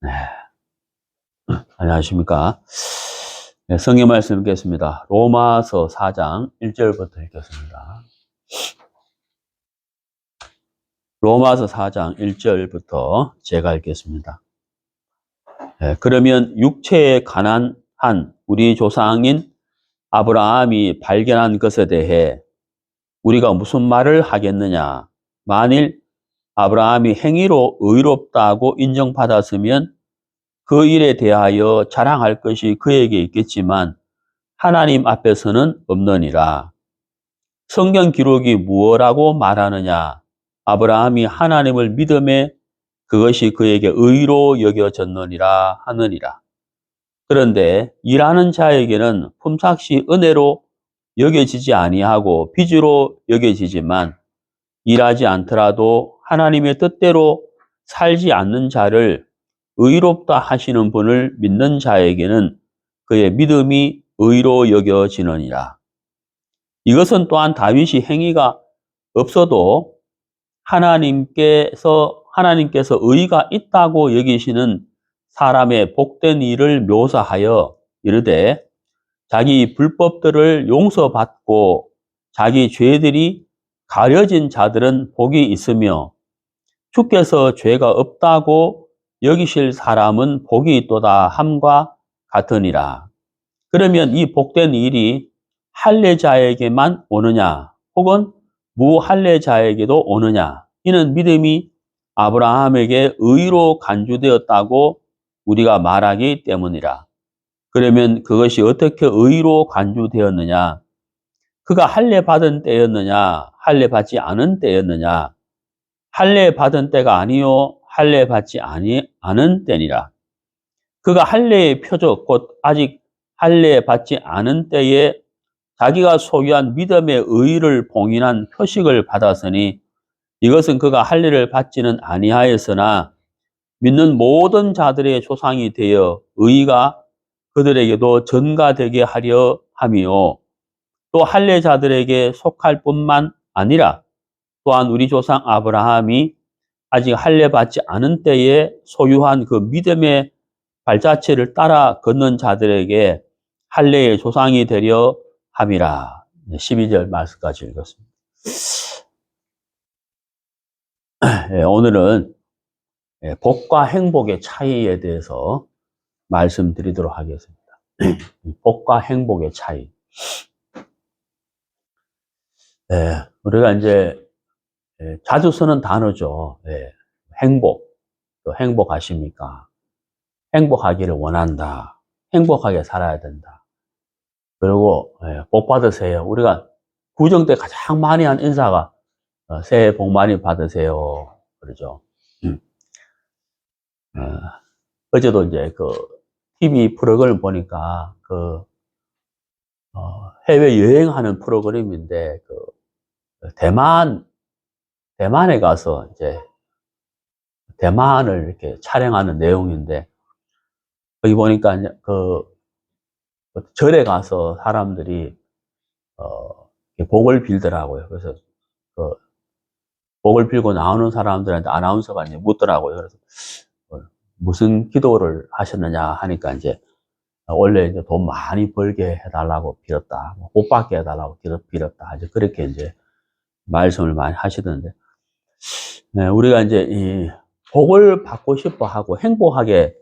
네. 안녕하십니까. 네, 성경 말씀 읽겠습니다. 로마서 4장 1절부터 읽겠습니다. 로마서 4장 1절부터 제가 읽겠습니다. 네, 그러면 육체에 관한 우리 조상인 아브라함이 발견한 것에 대해 우리가 무슨 말을 하겠느냐? 만일 아브라함이 행위로 의롭다고 인정받았으면 그 일에 대하여 자랑할 것이 그에게 있겠지만 하나님 앞에서는 없느니라. 성경 기록이 무엇라고 말하느냐? 아브라함이 하나님을 믿음에 그것이 그에게 의로 여겨졌느니라 하느니라. 그런데 일하는 자에게는 품삯이 은혜로 여겨지지 아니하고 빚으로 여겨지지만 일하지 않더라도 하나님의 뜻대로 살지 않는 자를 의롭다 하시는 분을 믿는 자에게는 그의 믿음이 의로 여겨지느니라. 이것은 또한 다윗이 행위가 없어도 하나님께서 의가 있다고 여기시는 사람의 복된 일을 묘사하여 이르되 자기 불법들을 용서받고 자기 죄들이 가려진 자들은 복이 있으며 주께서 죄가 없다고 여기실 사람은 복이 있도다 함과 같으니라. 그러면 이 복된 일이 할례자에게만 오느냐 혹은 무할례자에게도 오느냐? 이는 믿음이 아브라함에게 의로 간주되었다고 우리가 말하기 때문이라. 그러면 그것이 어떻게 의로 간주되었느냐? 그가 할례 받은 때였느냐? 할례 받지 않은 때였느냐? 할례 받은 때가 아니요 할례 받지 않은 때니라. 그가 할례의 표적 곧 아직 할례 받지 않은 때에 자기가 소유한 믿음의 의를 봉인한 표식을 받았으니 이것은 그가 할례를 받지는 아니하였으나 믿는 모든 자들의 조상이 되어 의가 그들에게도 전가되게 하려 함이요 또 할례자들에게 속할 뿐만 아니라 또한 우리 조상 아브라함이 아직 할례 받지 않은 때에 소유한 그 믿음의 발자취를 따라 걷는 자들에게 할례의 조상이 되려 함이라. 12절 말씀까지 읽었습니다. 오늘은 복과 행복의 차이에 대해서 말씀드리도록 하겠습니다. 복과 행복의 차이. 우리가 이제 자주 쓰는 단어죠. 행복. 또 행복하십니까? 행복하기를 원한다. 행복하게 살아야 된다. 그리고 복 받으세요. 우리가 구정 때 가장 많이 한 인사가 새해 복 많이 받으세요. 그러죠. 어제도 이제 그 TV 프로그램 보니까 해외 여행하는 프로그램인데 대만에 가서 이제 대만을 이렇게 촬영하는 내용인데 거기 보니까 이제 절에 가서 사람들이 복을 빌더라고요. 그래서 복을 빌고 나오는 사람들한테 아나운서가 이제 묻더라고요. 그래서 무슨 기도를 하셨느냐 하니까 이제 원래 이제 돈 많이 벌게 해달라고 빌었다, 복 받게 해달라고 빌었다. 이제 그렇게 이제 말씀을 많이 하시던데, 우리가 이제 이 복을 받고 싶어 하고 행복하게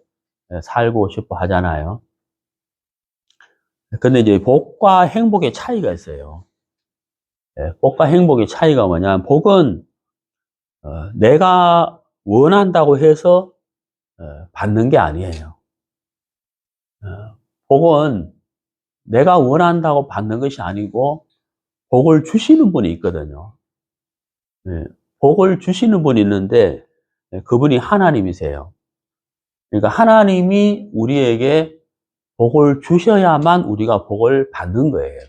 살고 싶어 하잖아요. 근데 이제 복과 행복의 차이가 있어요. 복과 행복의 차이가 뭐냐면, 복은 내가 원한다고 해서 받는 게 아니에요. 복은 내가 원한다고 받는 것이 아니고 복을 주시는 분이 있거든요. 복을 주시는 분이 있는데 그분이 하나님이세요. 그러니까 하나님이 우리에게 복을 주셔야만 우리가 복을 받는 거예요.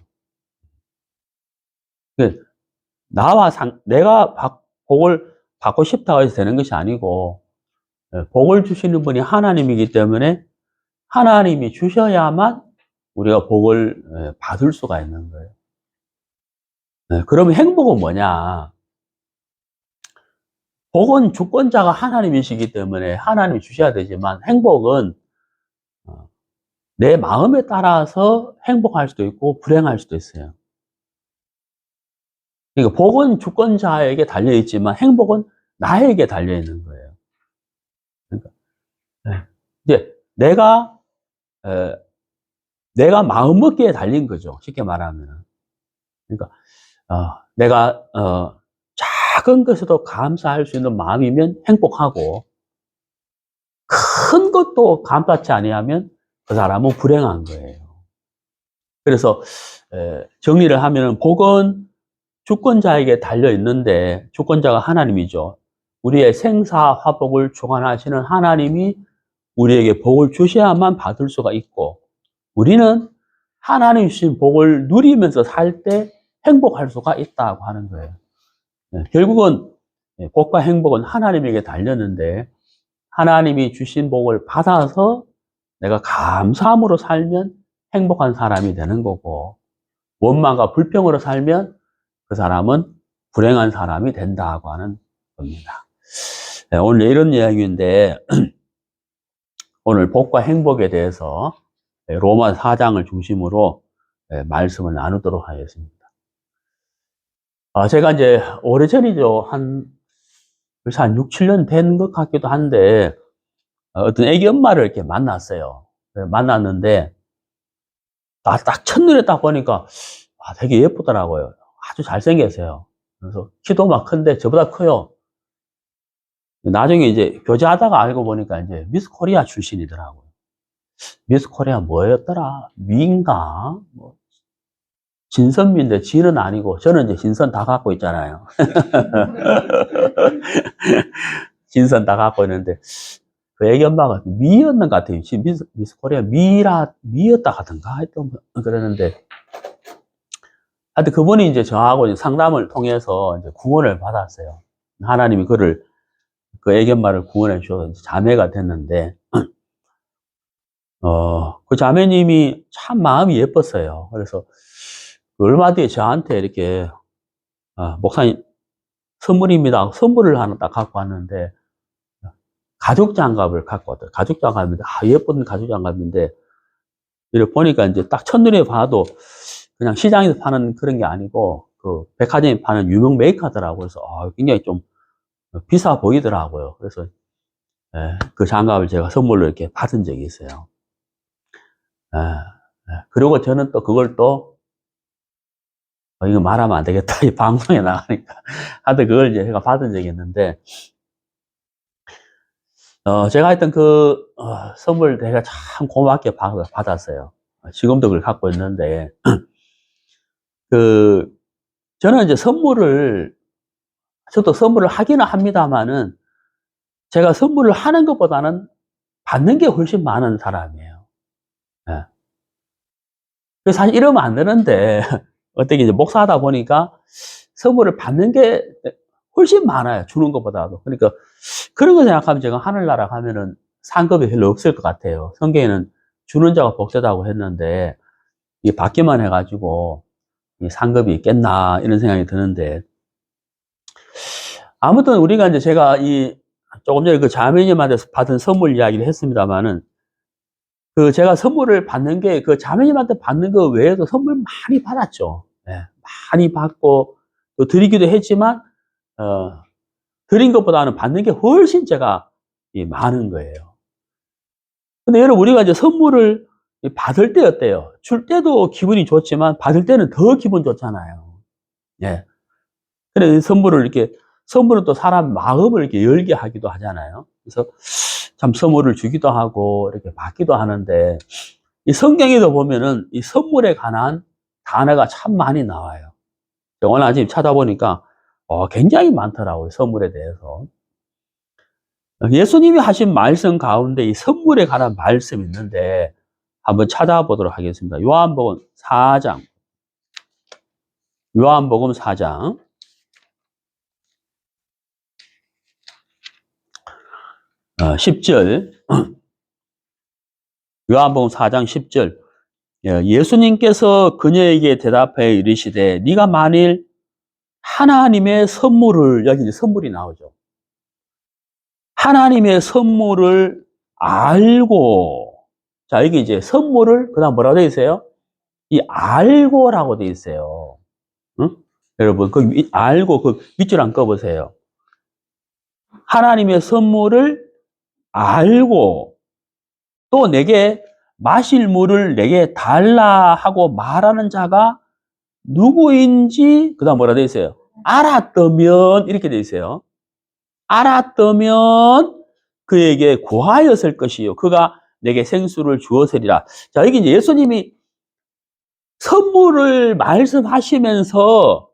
내가 복을 받고 싶다고 해서 되는 것이 아니고 복을 주시는 분이 하나님이기 때문에 하나님이 주셔야만 우리가 복을 받을 수가 있는 거예요. 그러면 행복은 뭐냐? 복은 주권자가 하나님이시기 때문에 하나님이 주셔야 되지만 행복은 내 마음에 따라서 행복할 수도 있고 불행할 수도 있어요. 그러니까 복은 주권자에게 달려 있지만 행복은 나에게 달려 있는 거예요. 그러니까 이제 내가 마음 먹기에 달린 거죠. 쉽게 말하면. 그러니까 내가 작은 것에도 감사할 수 있는 마음이면 행복하고 큰 것도 감사치 아니하면 그 사람은 불행한 거예요. 그래서 정리를 하면은 복은 주권자에게 달려 있는데 주권자가 하나님이죠. 우리의 생사화복을 주관하시는 하나님이 우리에게 복을 주셔야만 받을 수가 있고 우리는 하나님 주신 복을 누리면서 살 때 행복할 수가 있다고 하는 거예요. 결국은 복과 행복은 하나님에게 달렸는데 하나님이 주신 복을 받아서 내가 감사함으로 살면 행복한 사람이 되는 거고 원망과 불평으로 살면 그 사람은 불행한 사람이 된다고 하는 겁니다. 오늘 이런 이야기인데 오늘 복과 행복에 대해서 로마 4장을 중심으로 말씀을 나누도록 하겠습니다. 제가 이제 오래전이죠. 벌써 한 6, 7년 된 것 같기도 한데 어떤 애기 엄마를 이렇게 만났어요. 만났는데 딱 첫눈에 딱 보니까 되게 예쁘더라고요. 아주 잘생겼어요. 그래서 키도 막 큰데 저보다 커요. 나중에 이제 교제하다가 알고 보니까 이제 미스 코리아 출신이더라고요. 미스 코리아 뭐였더라? 미인가? 뭐 진선미인데 진은 아니고 저는 이제 진선 다 갖고 있잖아요. 진선 다 갖고 있는데 그 애기 엄마가 미였는 것 같아요. 미스 코리아 미였다 하던가 했던 그러는데 하여튼 그분이 이제 저하고 이제 상담을 통해서 이제 구원을 받았어요. 하나님이 그 애기 엄마를 구원해 주셔서 자매가 됐는데 그 자매님이 참 마음이 예뻤어요. 그래서 얼마 뒤에 저한테 이렇게 목사님 선물입니다. 선물을 하나 딱 갖고 왔는데 가죽 장갑을 갖고 왔더라고요. 가죽 장갑인데 예쁜 가죽 장갑인데 이렇게 보니까 이제 딱 첫눈에 봐도 그냥 시장에서 파는 그런 게 아니고 그 백화점에 파는 유명 메이커더라고요. 그래서 굉장히 좀 비싸 보이더라고요. 그래서 그 장갑을 제가 선물로 이렇게 받은 적이 있어요. 그리고 저는 또 그걸 또 이거 말하면 안 되겠다. 이 방송에 나가니까. 하여튼 그걸 이제 제가 받은 적이 있는데 제가 하여튼 선물 제가 참 고맙게 받았어요. 지금도 그걸 갖고 있는데 저는 이제 저도 선물을 하기는 합니다만은 제가 선물을 하는 것보다는 받는 게 훨씬 많은 사람이에요. 그래서 사실 이러면 안 되는데 어떻게 이제 목사하다 보니까 선물을 받는 게 훨씬 많아요. 주는 것보다도. 그러니까 그런 거 생각하면 제가 하늘나라 가면은 상급이 별로 없을 것 같아요. 성경에는 주는 자가 복되다고 했는데 이 받기만 해가지고 이 상급이 있겠나 이런 생각이 드는데 아무튼 우리가 이제 제가 조금 전에 그 자매님한테 받은 선물 이야기를 했습니다만은 제가 선물을 받는 게 그 자매님한테 받는 거 외에도 선물 많이 받았죠. 많이 받고 또 드리기도 했지만 드린 것보다는 받는 게 훨씬 제가 많은 거예요. 근데 여러분 우리가 이제 선물을 받을 때 어때요? 줄 때도 기분이 좋지만 받을 때는 더 기분 좋잖아요. 그래 선물은 또 사람 마음을 이렇게 열게 하기도 하잖아요. 그래서 참 선물을 주기도 하고 이렇게 받기도 하는데 이 성경에도 보면은 이 선물에 관한 단어가 참 많이 나와요. 오늘 아침 찾아보니까 굉장히 많더라고요. 선물에 대해서. 예수님이 하신 말씀 가운데 이 선물에 관한 말씀이 있는데 한번 찾아보도록 하겠습니다. 요한복음 4장. 10절. 요한복음 4장 10절. 예수님께서 그녀에게 대답해 이르시되 네가 만일 하나님의 선물을, 여기 이제 선물이 나오죠. 하나님의 선물을 알고, 자, 이게 이제 선물을, 그 다음 뭐라고 되어 있어요? 이 알고라고 되어 있어요. 응? 여러분, 알고, 그 밑줄 안 꺼보세요. 하나님의 선물을 알고, 또 내게 마실 물을 내게 달라 하고 말하는 자가 누구인지, 그 다음 뭐라 되어 있어요? 알았더면, 이렇게 되어 있어요. 알았더면 그에게 구하였을 것이요. 그가 내게 생수를 주었으리라. 자, 여기 이제 예수님이 선물을 말씀하시면서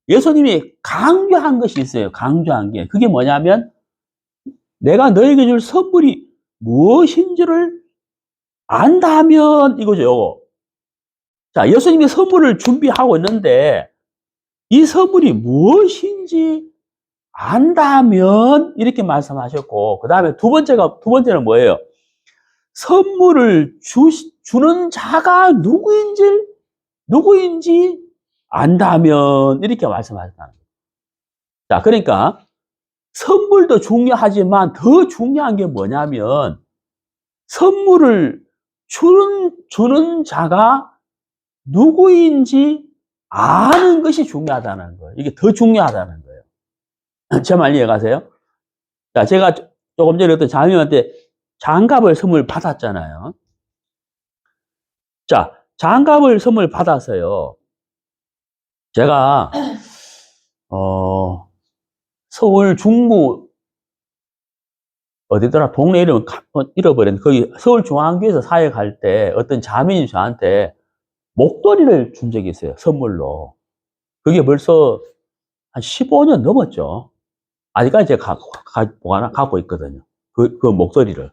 예수님이 강조한 것이 있어요. 강조한 게. 그게 뭐냐면 내가 너에게 줄 선물이 무엇인지를 안다면 이거죠. 요거. 자, 예수님이 선물을 준비하고 있는데 이 선물이 무엇인지 안다면 이렇게 말씀하셨고, 그 다음에 두 번째는 뭐예요? 선물을 주는 자가 누구인지 안다면 이렇게 말씀하셨다는 거예요. 자, 그러니까 선물도 중요하지만 더 중요한 게 뭐냐면 선물을 주는 자가 누구인지 아는 것이 중요하다는 거예요. 이게 더 중요하다는 거예요. 제 말 이해 가세요? 자, 제가 조금 전에 어떤 장님한테 장갑을 선물 받았잖아요. 자, 장갑을 선물 받아서요. 제가, 서울 중구, 어디더라? 동네 이름 잃어버렸는데, 거기 서울중앙교에서 사회 갈 때 어떤 자매님 저한테 목도리를 준 적이 있어요. 선물로. 그게 벌써 한 15년 넘었죠. 아직까지 제가 갖고 있거든요. 그 목도리를.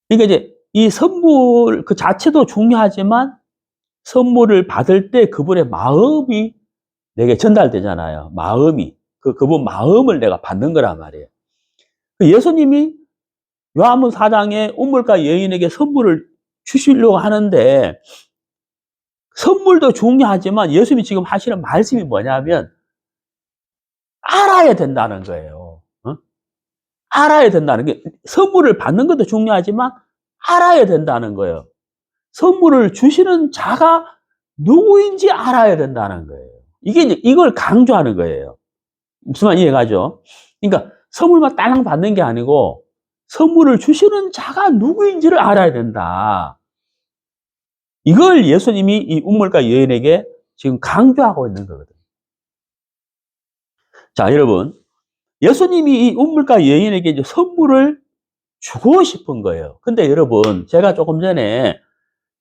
그러니까 이제 이 선물 그 자체도 중요하지만 선물을 받을 때 그분의 마음이 내게 전달되잖아요. 마음이. 그분 마음을 내가 받는 거란 말이에요. 예수님이 요한복음 4장에 우물가 여인에게 선물을 주시려고 하는데 선물도 중요하지만 예수님이 지금 하시는 말씀이 뭐냐면 알아야 된다는 거예요. 어? 알아야 된다는 게 선물을 받는 것도 중요하지만 알아야 된다는 거예요. 선물을 주시는 자가 누구인지 알아야 된다는 거예요. 이게 이제 이걸 강조하는 거예요. 무슨 말 이해가죠? 그러니까 선물만 딸랑 받는 게 아니고 선물을 주시는 자가 누구인지를 알아야 된다. 이걸 예수님이 이 우물가 여인에게 지금 강조하고 있는 거거든요. 자, 여러분. 예수님이 이 우물가 여인에게 이제 선물을 주고 싶은 거예요. 근데 여러분, 제가 조금 전에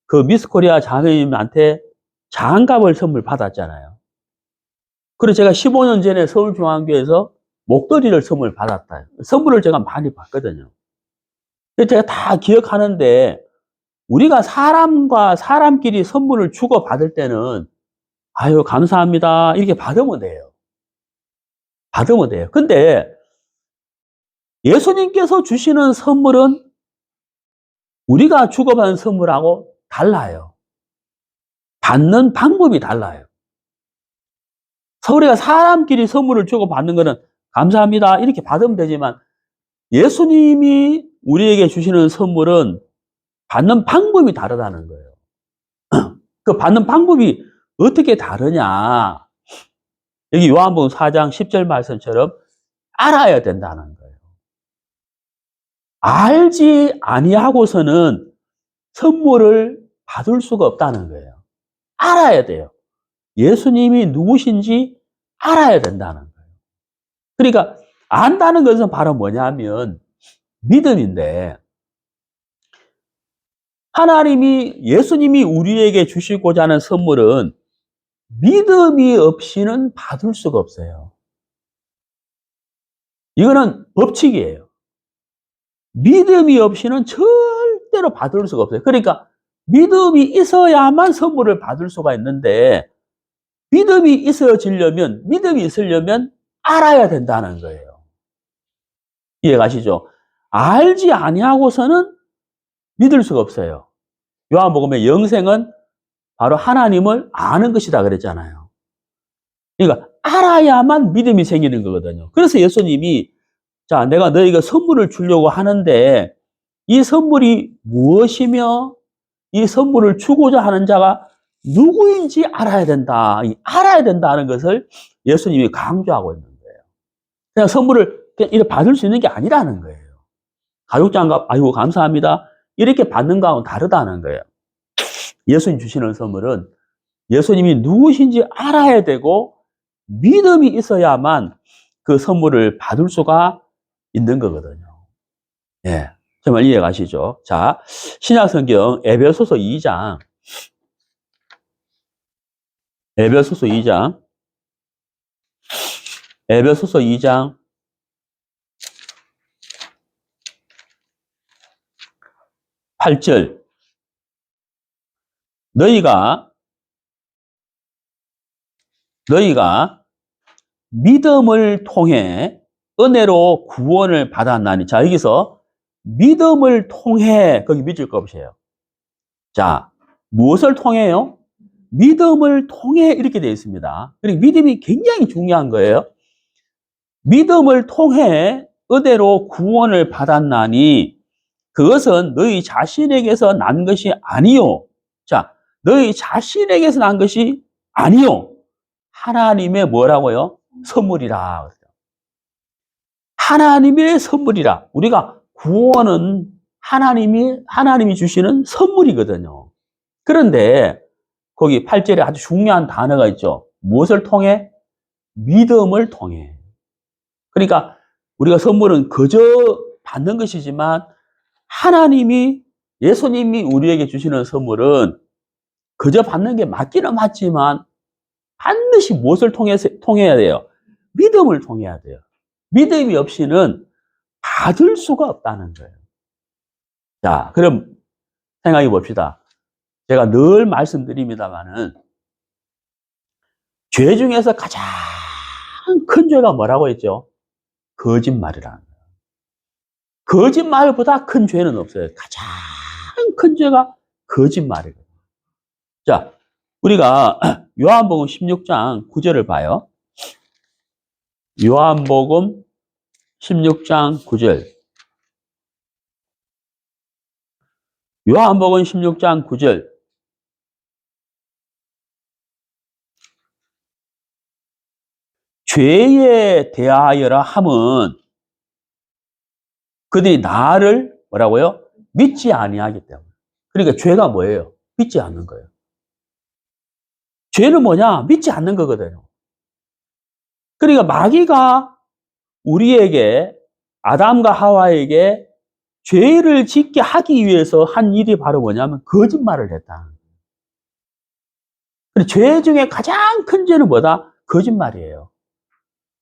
그 미스 코리아 자매님한테 장갑을 선물 받았잖아요. 그리고 제가 15년 전에 서울중앙교회에서 목도리를 선물 받았다. 선물을 제가 많이 받거든요. 제가 다 기억하는데 우리가 사람과 사람끼리 선물을 주고 받을 때는 아유 감사합니다 이렇게 받으면 돼요. 받으면 돼요. 근데 예수님께서 주시는 선물은 우리가 주고받은 선물하고 달라요. 받는 방법이 달라요. 우리가 사람끼리 선물을 주고받는 거는 감사합니다 이렇게 받으면 되지만 예수님이 우리에게 주시는 선물은 받는 방법이 다르다는 거예요. 그 받는 방법이 어떻게 다르냐. 여기 요한복음 4장 10절 말씀처럼 알아야 된다는 거예요. 알지 아니하고서는 선물을 받을 수가 없다는 거예요. 알아야 돼요. 예수님이 누구신지 알아야 된다는 거예요. 그러니까 안다는 것은 바로 뭐냐면 믿음인데 예수님이 우리에게 주시고자 하는 선물은 믿음이 없이는 받을 수가 없어요. 이거는 법칙이에요. 믿음이 없이는 절대로 받을 수가 없어요. 그러니까 믿음이 있어야만 선물을 받을 수가 있는데 믿음이 있으려면 알아야 된다는 거예요. 이해가시죠? 알지 아니하고서는 믿을 수가 없어요. 요한복음의 영생은 바로 하나님을 아는 것이다 그랬잖아요. 그러니까 알아야만 믿음이 생기는 거거든요. 그래서 예수님이 자, 내가 너희가 선물을 주려고 하는데 이 선물이 무엇이며 이 선물을 주고자 하는 자가 누구인지 알아야 된다. 알아야 된다는 것을 예수님이 강조하고 있는 거예요. 그냥 선물을 그냥 이렇게 받을 수 있는 게 아니라는 거예요. 가족장갑, 아이고, 감사합니다. 이렇게 받는 거하고는 다르다는 거예요. 예수님 주시는 선물은 예수님이 누구신지 알아야 되고 믿음이 있어야만 그 선물을 받을 수가 있는 거거든요. 예. 정말 이해 가시죠? 자, 신약성경 에베소서 2장. 에베소서 2장. 에베소서 2장 8절. 너희가 믿음을 통해 은혜로 구원을 받았나니. 자, 여기서 믿음을 통해, 거기 밑줄 그어보세요. 자, 무엇을 통해요? 믿음을 통해 이렇게 되어 있습니다. 그러니까 믿음이 굉장히 중요한 거예요. 믿음을 통해 은혜로 구원을 받았나니 그것은 너희 자신에게서 난 것이 아니요. 자, 너희 자신에게서 난 것이 아니요. 하나님의 뭐라고요? 선물이라. 하나님의 선물이라. 우리가 구원은 하나님이 주시는 선물이거든요. 그런데 거기 8절에 아주 중요한 단어가 있죠. 무엇을 통해? 믿음을 통해. 그러니까 우리가 선물은 그저 받는 것이지만 예수님이 우리에게 주시는 선물은 그저 받는 게 맞기는 맞지만 반드시 무엇을 통해야 돼요? 믿음을 통해야 돼요. 믿음이 없이는 받을 수가 없다는 거예요. 자, 그럼 생각해 봅시다. 제가 늘 말씀드립니다만은 죄 중에서 가장 큰 죄가 뭐라고 했죠? 거짓말이라는 거예요. 거짓말보다 큰 죄는 없어요. 가장 큰 죄가 거짓말이거든요. 자, 우리가 요한복음 16장 9절을 봐요. 요한복음 16장 9절. 요한복음 16장 9절. 죄에 대하여라 함은 그들이 나를 뭐라고요? 믿지 아니하기 때문에. 그러니까 죄가 뭐예요? 믿지 않는 거예요. 죄는 뭐냐? 믿지 않는 거거든요. 그러니까 마귀가 우리에게, 아담과 하와에게 죄를 짓게 하기 위해서 한 일이 바로 뭐냐면 거짓말을 했다. 죄 중에 가장 큰 죄는 뭐다? 거짓말이에요.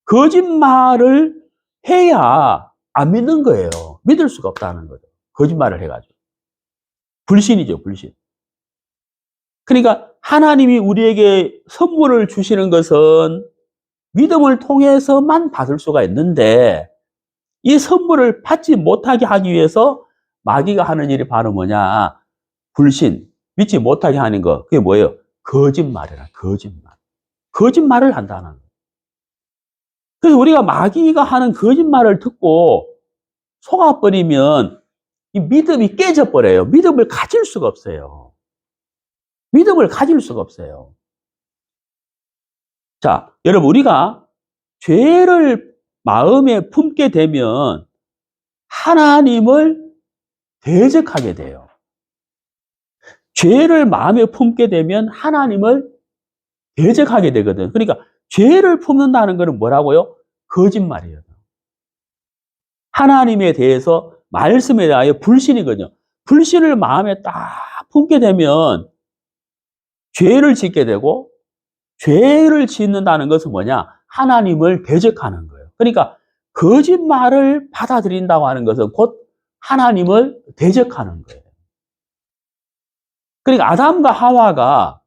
거짓말을 해야 안 믿는 거예요. 믿을 수가 없다는 거죠. 거짓말을 해가지고. 불신이죠, 불신. 그러니까 하나님이 우리에게 선물을 주시는 것은 믿음을 통해서만 받을 수가 있는데 이 선물을 받지 못하게 하기 위해서 마귀가 하는 일이 바로 뭐냐? 불신, 믿지 못하게 하는 거. 그게 뭐예요? 거짓말이라, 거짓말. 거짓말을 한다는 거예요. 그래서 우리가 마귀가 하는 거짓말을 듣고 속아버리면 이 믿음이 깨져버려요. 믿음을 가질 수가 없어요. 믿음을 가질 수가 없어요. 자, 여러분, 우리가 죄를 마음에 품게 되면 하나님을 대적하게 돼요. 죄를 마음에 품게 되면 하나님을 대적하게 되거든. 그러니까 죄를 품는다는 것은 뭐라고요? 거짓말이에요. 하나님에 대해서, 말씀에 대하여 불신이거든요. 불신을 마음에 딱 품게 되면 죄를 짓게 되고, 죄를 짓는다는 것은 뭐냐? 하나님을 대적하는 거예요. 그러니까 거짓말을 받아들인다고 하는 것은 곧 하나님을 대적하는 거예요. 그러니까 아담과 하와가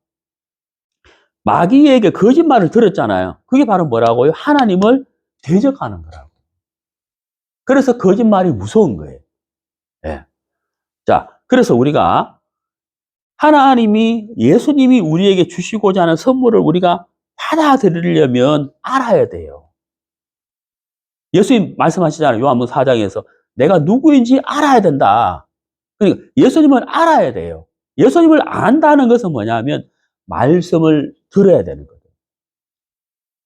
마귀에게 거짓말을 들었잖아요. 그게 바로 뭐라고요? 하나님을 대적하는 거라고. 그래서 거짓말이 무서운 거예요. 네. 자, 그래서 우리가 예수님이 우리에게 주시고자 하는 선물을 우리가 받아들이려면 알아야 돼요. 예수님 말씀하시잖아요. 요한복음 4장에서 내가 누구인지 알아야 된다. 그러니까 예수님을 알아야 돼요. 예수님을 안다는 것은 뭐냐면 말씀을 들어야 되는 거예요.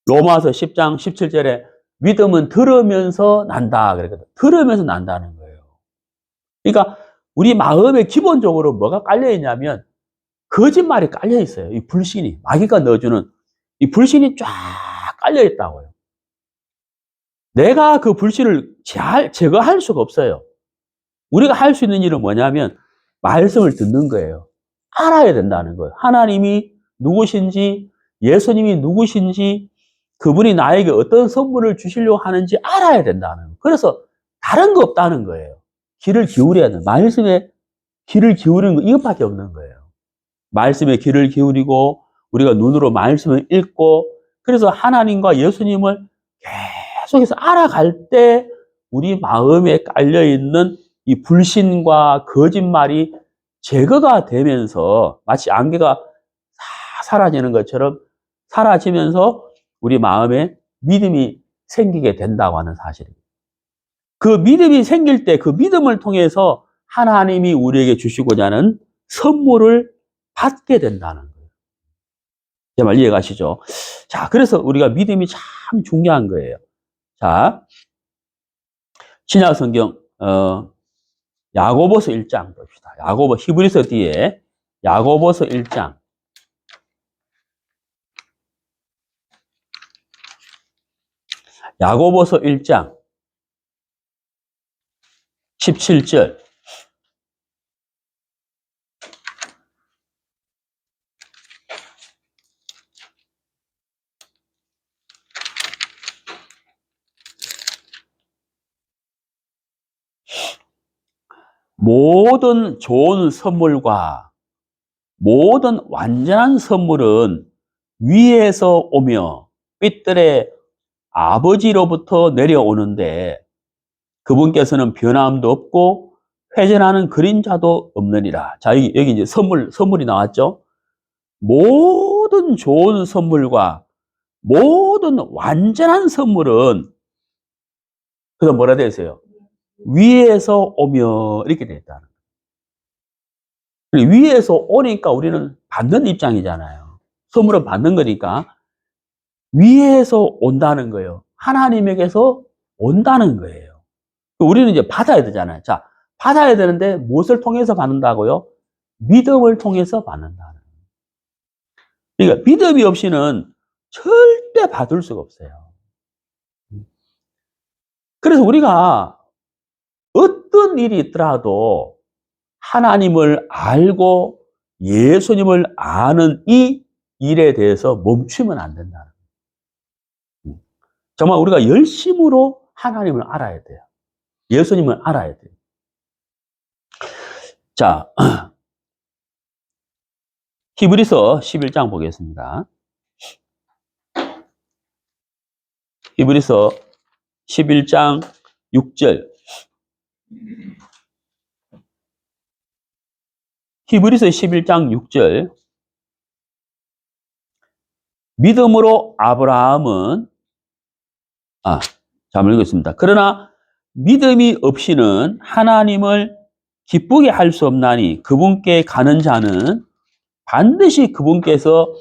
로마서 10장 17절에 믿음은 들으면서 난다. 그랬거든. 들으면서 난다는 거예요. 그러니까 우리 마음에 기본적으로 뭐가 깔려 있냐면 거짓말이 깔려 있어요. 이 불신이. 마귀가 넣어주는 이 불신이 쫙 깔려 있다고요. 내가 그 불신을 제거할 수가 없어요. 우리가 할 수 있는 일은 뭐냐면 말씀을 듣는 거예요. 알아야 된다는 거예요. 하나님이 누구신지, 예수님이 누구신지, 그분이 나에게 어떤 선물을 주시려고 하는지 알아야 된다는 거예요. 그래서 다른 거 없다는 거예요. 귀를 기울여야 돼. 말씀에 귀를 기울이는 거 이것밖에 없는 거예요. 말씀에 귀를 기울이고 우리가 눈으로 말씀을 읽고 그래서 하나님과 예수님을 계속해서 알아갈 때 우리 마음에 깔려있는 이 불신과 거짓말이 제거가 되면서 마치 안개가 사라지는 것처럼 사라지면서 우리 마음에 믿음이 생기게 된다고 하는 사실입니다. 그 믿음이 생길 때 그 믿음을 통해서 하나님이 우리에게 주시고자 하는 선물을 받게 된다는 거예요. 제 말 이해가시죠? 자, 그래서 우리가 믿음이 참 중요한 거예요. 자, 신약 성경, 야고보서 1장 봅시다. 히브리서 뒤에 야고보서 1장. 야고보서 1장 17절. 모든 좋은 선물과 모든 완전한 선물은 위에서 오며 빛들의 아버지로부터 내려오는데 그분께서는 변함도 없고 회전하는 그림자도 없느니라. 자, 여기 이제 선물이 나왔죠? 모든 좋은 선물과 모든 완전한 선물은 그래서 뭐라 되어 있어요? 위에서 오며 이렇게 되어 있다는 거예요. 위에서 오니까 우리는 받는 입장이잖아요. 선물은 받는 거니까 위에서 온다는 거예요. 하나님에게서 온다는 거예요. 우리는 이제 받아야 되잖아요. 자, 받아야 되는데 무엇을 통해서 받는다고요? 믿음을 통해서 받는다는 거예요. 그러니까 믿음이 없이는 절대 받을 수가 없어요. 그래서 우리가 어떤 일이 있더라도 하나님을 알고 예수님을 아는 이 일에 대해서 멈추면 안 된다는 거예요. 정말 우리가 열심으로 하나님을 알아야 돼요. 예수님을 알아야 돼요. 자, 히브리서 11장 보겠습니다. 히브리서 11장 6절. 히브리서 11장 6절. 믿음으로 아브라함은 자, 읽겠습니다. 그러나 믿음이 없이는 하나님을 기쁘게 할 수 없나니 그분께 가는 자는 반드시 그분께서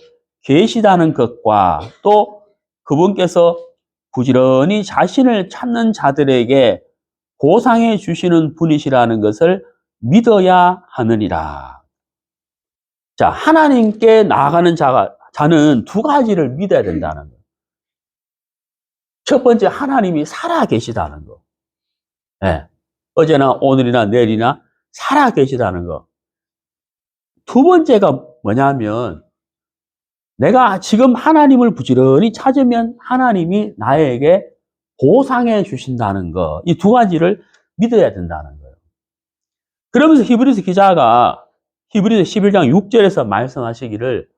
계시다는 것과 또 그분께서 부지런히 자신을 찾는 자들에게 보상해 주시는 분이시라는 것을 믿어야 하느니라. 자, 하나님께 나아가는 자는 두 가지를 믿어야 된다는 거예요. 첫 번째, 하나님이 살아 계시다는 거. 네. 어제나 오늘이나 내일이나 살아 계시다는 거. 두 번째가 뭐냐면 내가 지금 하나님을 부지런히 찾으면 하나님이 나에게 보상해 주신다는 거. 이 두 가지를 믿어야 된다는 거예요. 그러면서 히브리서 기자가 히브리서 11장 6절에서 말씀하시기를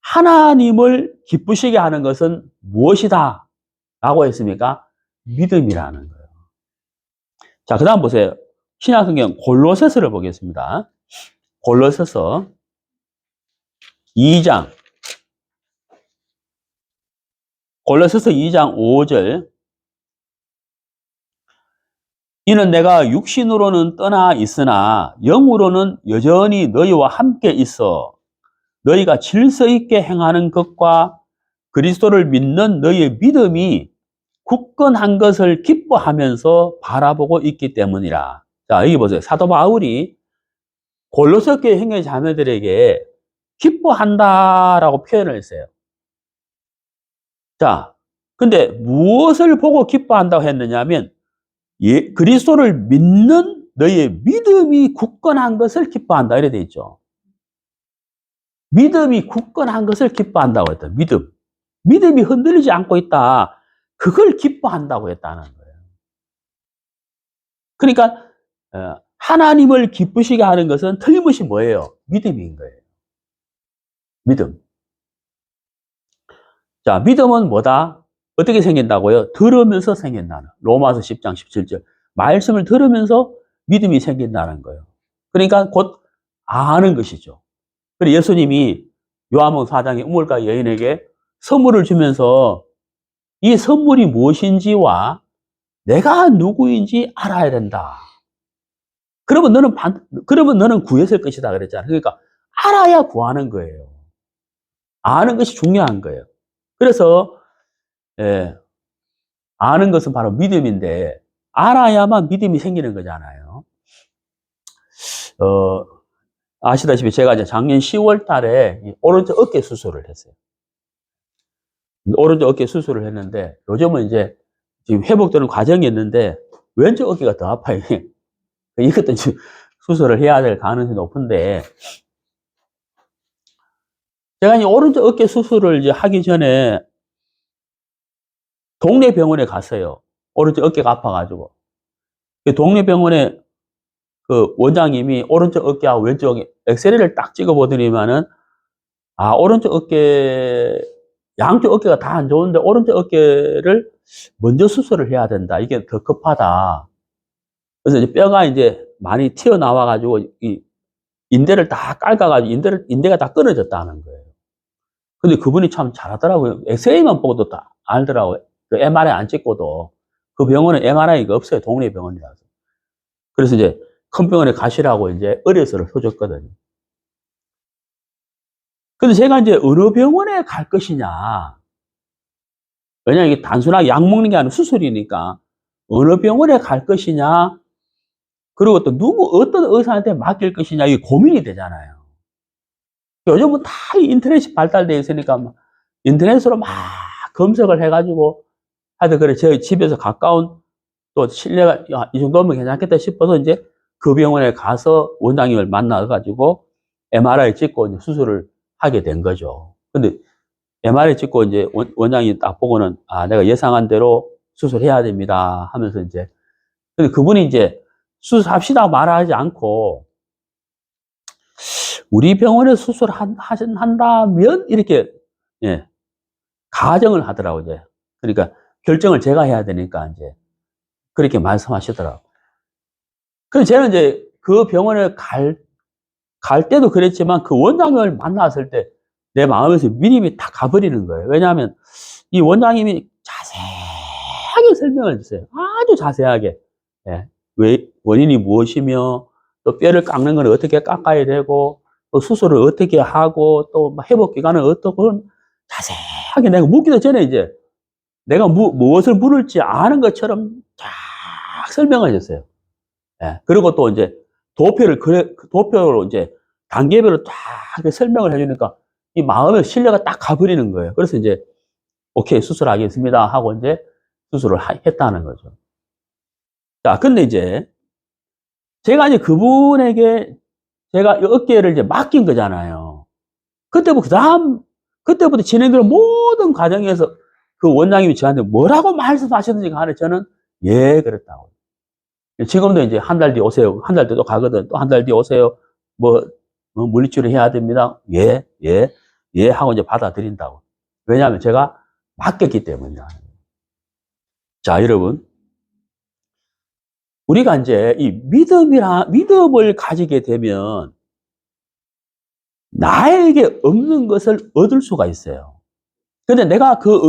하나님을 기쁘시게 하는 것은 무엇이다? 라고 했습니까? 믿음이라는 거예요. 자, 그 다음 보세요. 신약성경 골로새서를 보겠습니다. 골로새서 2장. 골로새서 2장 5절. 이는 내가 육신으로는 떠나 있으나 영으로는 여전히 너희와 함께 있어 너희가 질서 있게 행하는 것과 그리스도를 믿는 너희의 믿음이 굳건한 것을 기뻐하면서 바라보고 있기 때문이라. 자, 여기 보세요. 사도 바울이 골로새 교회 형제 자매들에게 기뻐한다라고 표현을 했어요. 자, 근데 무엇을 보고 기뻐한다고 했느냐면 그리스도를 믿는 너희의 믿음이 굳건한 것을 기뻐한다 이래 돼 있죠. 믿음이 굳건한 것을 기뻐한다고 했다. 믿음이 흔들리지 않고 있다. 그걸 기뻐한다고 했다는 거예요. 그러니까 하나님을 기쁘시게 하는 것은 틀림없이 뭐예요? 믿음인 거예요. 믿음. 자, 믿음은 뭐다? 어떻게 생긴다고요? 들으면서 생긴다는. 로마서 10장 17절. 말씀을 들으면서 믿음이 생긴다는 거예요. 그러니까 곧 아는 것이죠. 그리고 예수님이 요한복음 4장의 우물가 여인에게 선물을 주면서 이 선물이 무엇인지와 내가 누구인지 알아야 된다. 그러면 너는 구했을 것이다 그랬잖아요. 그러니까 알아야 구하는 거예요. 아는 것이 중요한 거예요. 그래서 아는 것은 바로 믿음인데 알아야만 믿음이 생기는 거잖아요. 아시다시피 제가 이제 작년 10월 달에 오른쪽 어깨 수술을 했어요. 오른쪽 어깨 수술을 했는데 요즘은 이제 지금 회복되는 과정이 있는데 왼쪽 어깨가 더 아파요. 이것도 지금 수술을 해야 될 가능성이 높은데 제가 이제 오른쪽 어깨 수술을 이제 하기 전에 동네 병원에 갔어요. 오른쪽 어깨가 아파가지고. 동네 병원에 그 원장님이 오른쪽 어깨하고 왼쪽 어깨 엑스레이를 딱 찍어보더니만은 오른쪽 어깨 양쪽 어깨가 다 안 좋은데 오른쪽 어깨를 먼저 수술을 해야 된다. 이게 더 급하다. 그래서 이제 뼈가 이제 많이 튀어나와가지고 이 인대를 다 깔아가지고 인대가 다 끊어졌다는 거예요. 근데 그분이 참 잘하더라고요. 엑스레이만 보고도 다 알더라고요. 그 MRI 안 찍고도. 그 병원은 MRI가 없어요. 동네 병원이라서. 그래서 이제 큰 병원에 가시라고 이제 의뢰서를 써줬거든요. 근데 제가 이제 어느 병원에 갈 것이냐. 왜냐면 이게 단순하게 약 먹는 게 아니라 수술이니까 어느 병원에 갈 것이냐. 그리고 또 어떤 의사한테 맡길 것이냐. 이게 고민이 되잖아요. 요즘은 다 인터넷이 발달되어 있으니까 막 인터넷으로 막 검색을 해가지고 하여튼 그래 저희 집에서 가까운 또 신뢰가 이 정도면 괜찮겠다 싶어서 이제 그 병원에 가서 원장님을 만나가지고 MRI 찍고 이제 수술을 하게 된 거죠. 근데 MRI 찍고 이제 원장님이 딱 보고는 내가 예상한 대로 수술해야 됩니다 하면서 이제 근데 그분이 이제 수술합시다 말하지 않고 우리 병원에 수술한다면 이렇게 가정을 하더라고요. 이제. 그러니까 결정을 제가 해야 되니까 이제 그렇게 말씀하시더라고요. 그래서 저는 이제 그 병원에 갈 때도 그랬지만 그 원장님을 만났을 때 내 마음에서 믿음이 다 가버리는 거예요. 왜냐하면 이 원장님이 자세하게 설명을 했어요. 아주 자세하게. 왜 원인이 무엇이며 또 뼈를 깎는 건 어떻게 깎아야 되고 또 수술을 어떻게 하고 또 회복 기간은 어떻고 자세하게 내가 묻기도 전에 이제 내가 무엇을 물을지 아는 것처럼 쫙 설명을 해줬어요. 그리고 또 이제 도표로 이제 단계별로 쫙 설명을 해주니까 이 마음에 신뢰가 딱 가버리는 거예요. 그래서 이제 오케이 수술하겠습니다 하고 이제 수술을 했다는 거죠. 자, 근데 이제 제가 이제 그분에게 제가 어깨를 이제 맡긴 거잖아요. 그때부터 진행되는 모든 과정에서 그 원장님이 저한테 뭐라고 말씀하셨는지 간에 저는 그랬다고. 지금도 이제 한 달 뒤에 오세요. 한 달 뒤도 가거든. 또 한 달 뒤에 오세요. 물리치료 해야 됩니다. 하고 이제 받아들인다고. 왜냐하면 제가 맡겼기 때문이다. 자, 여러분. 우리가 이제 이 믿음을 가지게 되면 나에게 없는 것을 얻을 수가 있어요. 근데 내가 그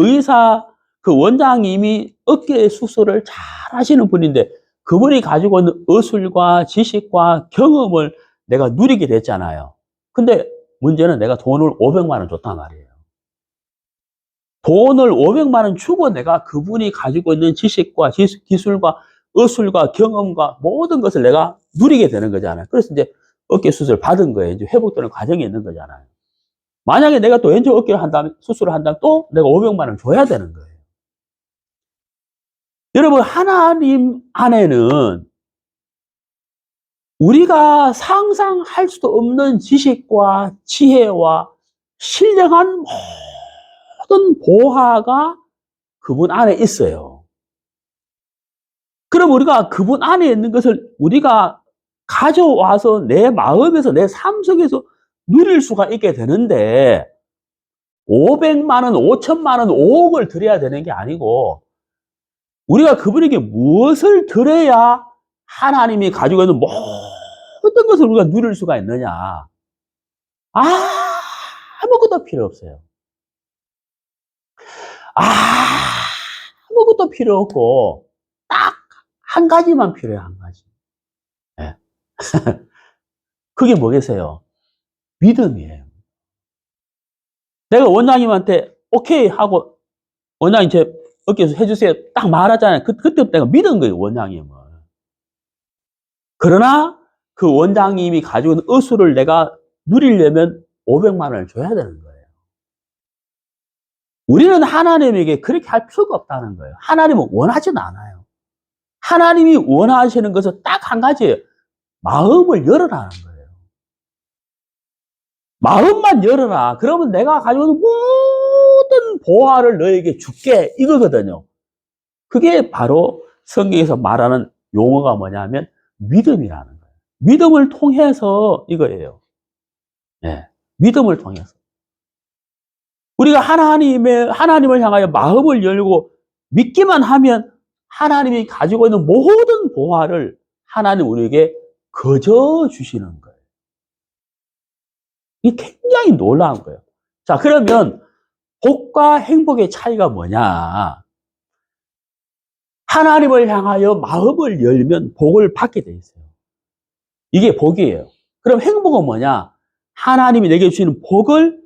원장님이 어깨 수술을 잘 하시는 분인데 그분이 가지고 있는 어술과 지식과 경험을 내가 누리게 됐잖아요. 근데 문제는 내가 돈을 500만 원 줬단 말이에요. 돈을 500만 원 주고 내가 그분이 가지고 있는 지식과 기술과 어술과 경험과 모든 것을 내가 누리게 되는 거잖아요. 그래서 이제 어깨 수술 받은 거예요. 이제 회복되는 과정이 있는 거잖아요. 만약에 내가 또 왼쪽 어깨를 한다면, 수술을 한다면 또 내가 500만 원 줘야 되는 거예요. 여러분, 하나님 안에는 우리가 상상할 수도 없는 지식과 지혜와 신령한 모든 보화가 그분 안에 있어요. 그럼 우리가 그분 안에 있는 것을 우리가 가져와서 내 마음에서 내 삶 속에서 누릴 수가 있게 되는데 500만 원, 5천만 원, 5억을 드려야 되는 게 아니고 우리가 그분에게 무엇을 드려야 하나님이 가지고 있는 모든 것을 우리가 누릴 수가 있느냐. 아무것도 필요 없어요. 아무것도 필요 없고 딱 한 가지만 필요해요. 한 가지. 네. 그게 뭐겠어요? 믿음이에요. 내가 원장님한테 오케이 하고 원장님 제 어깨에서 해주세요 딱 말하잖아요. 그때부터 내가 믿은 거예요. 원장님을. 그러나 그 원장님이 가지고 있는 어수를 내가 누리려면 500만 원을 줘야 되는 거예요. 우리는 하나님에게 그렇게 할 필요가 없다는 거예요. 하나님은 원하지는 않아요. 하나님이 원하시는 것은 딱 한 가지예요. 마음을 열어라는 거예요. 마음만 열어라. 그러면 내가 가지고 있는 모든 보화를 너에게 줄게. 이거거든요. 그게 바로 성경에서 말하는 용어가 뭐냐면 믿음이라는 거예요. 믿음을 통해서 이거예요. 네, 믿음을 통해서. 우리가 하나님을 향하여 마음을 열고 믿기만 하면 하나님이 가지고 있는 모든 보화를 하나님 우리에게 거저 주시는 거예요. 이게 굉장히 놀라운 거예요. 자, 그러면 복과 행복의 차이가 뭐냐? 하나님을 향하여 마음을 열면 복을 받게 돼 있어요. 이게 복이에요. 그럼 행복은 뭐냐? 하나님이 내게 주시는 복을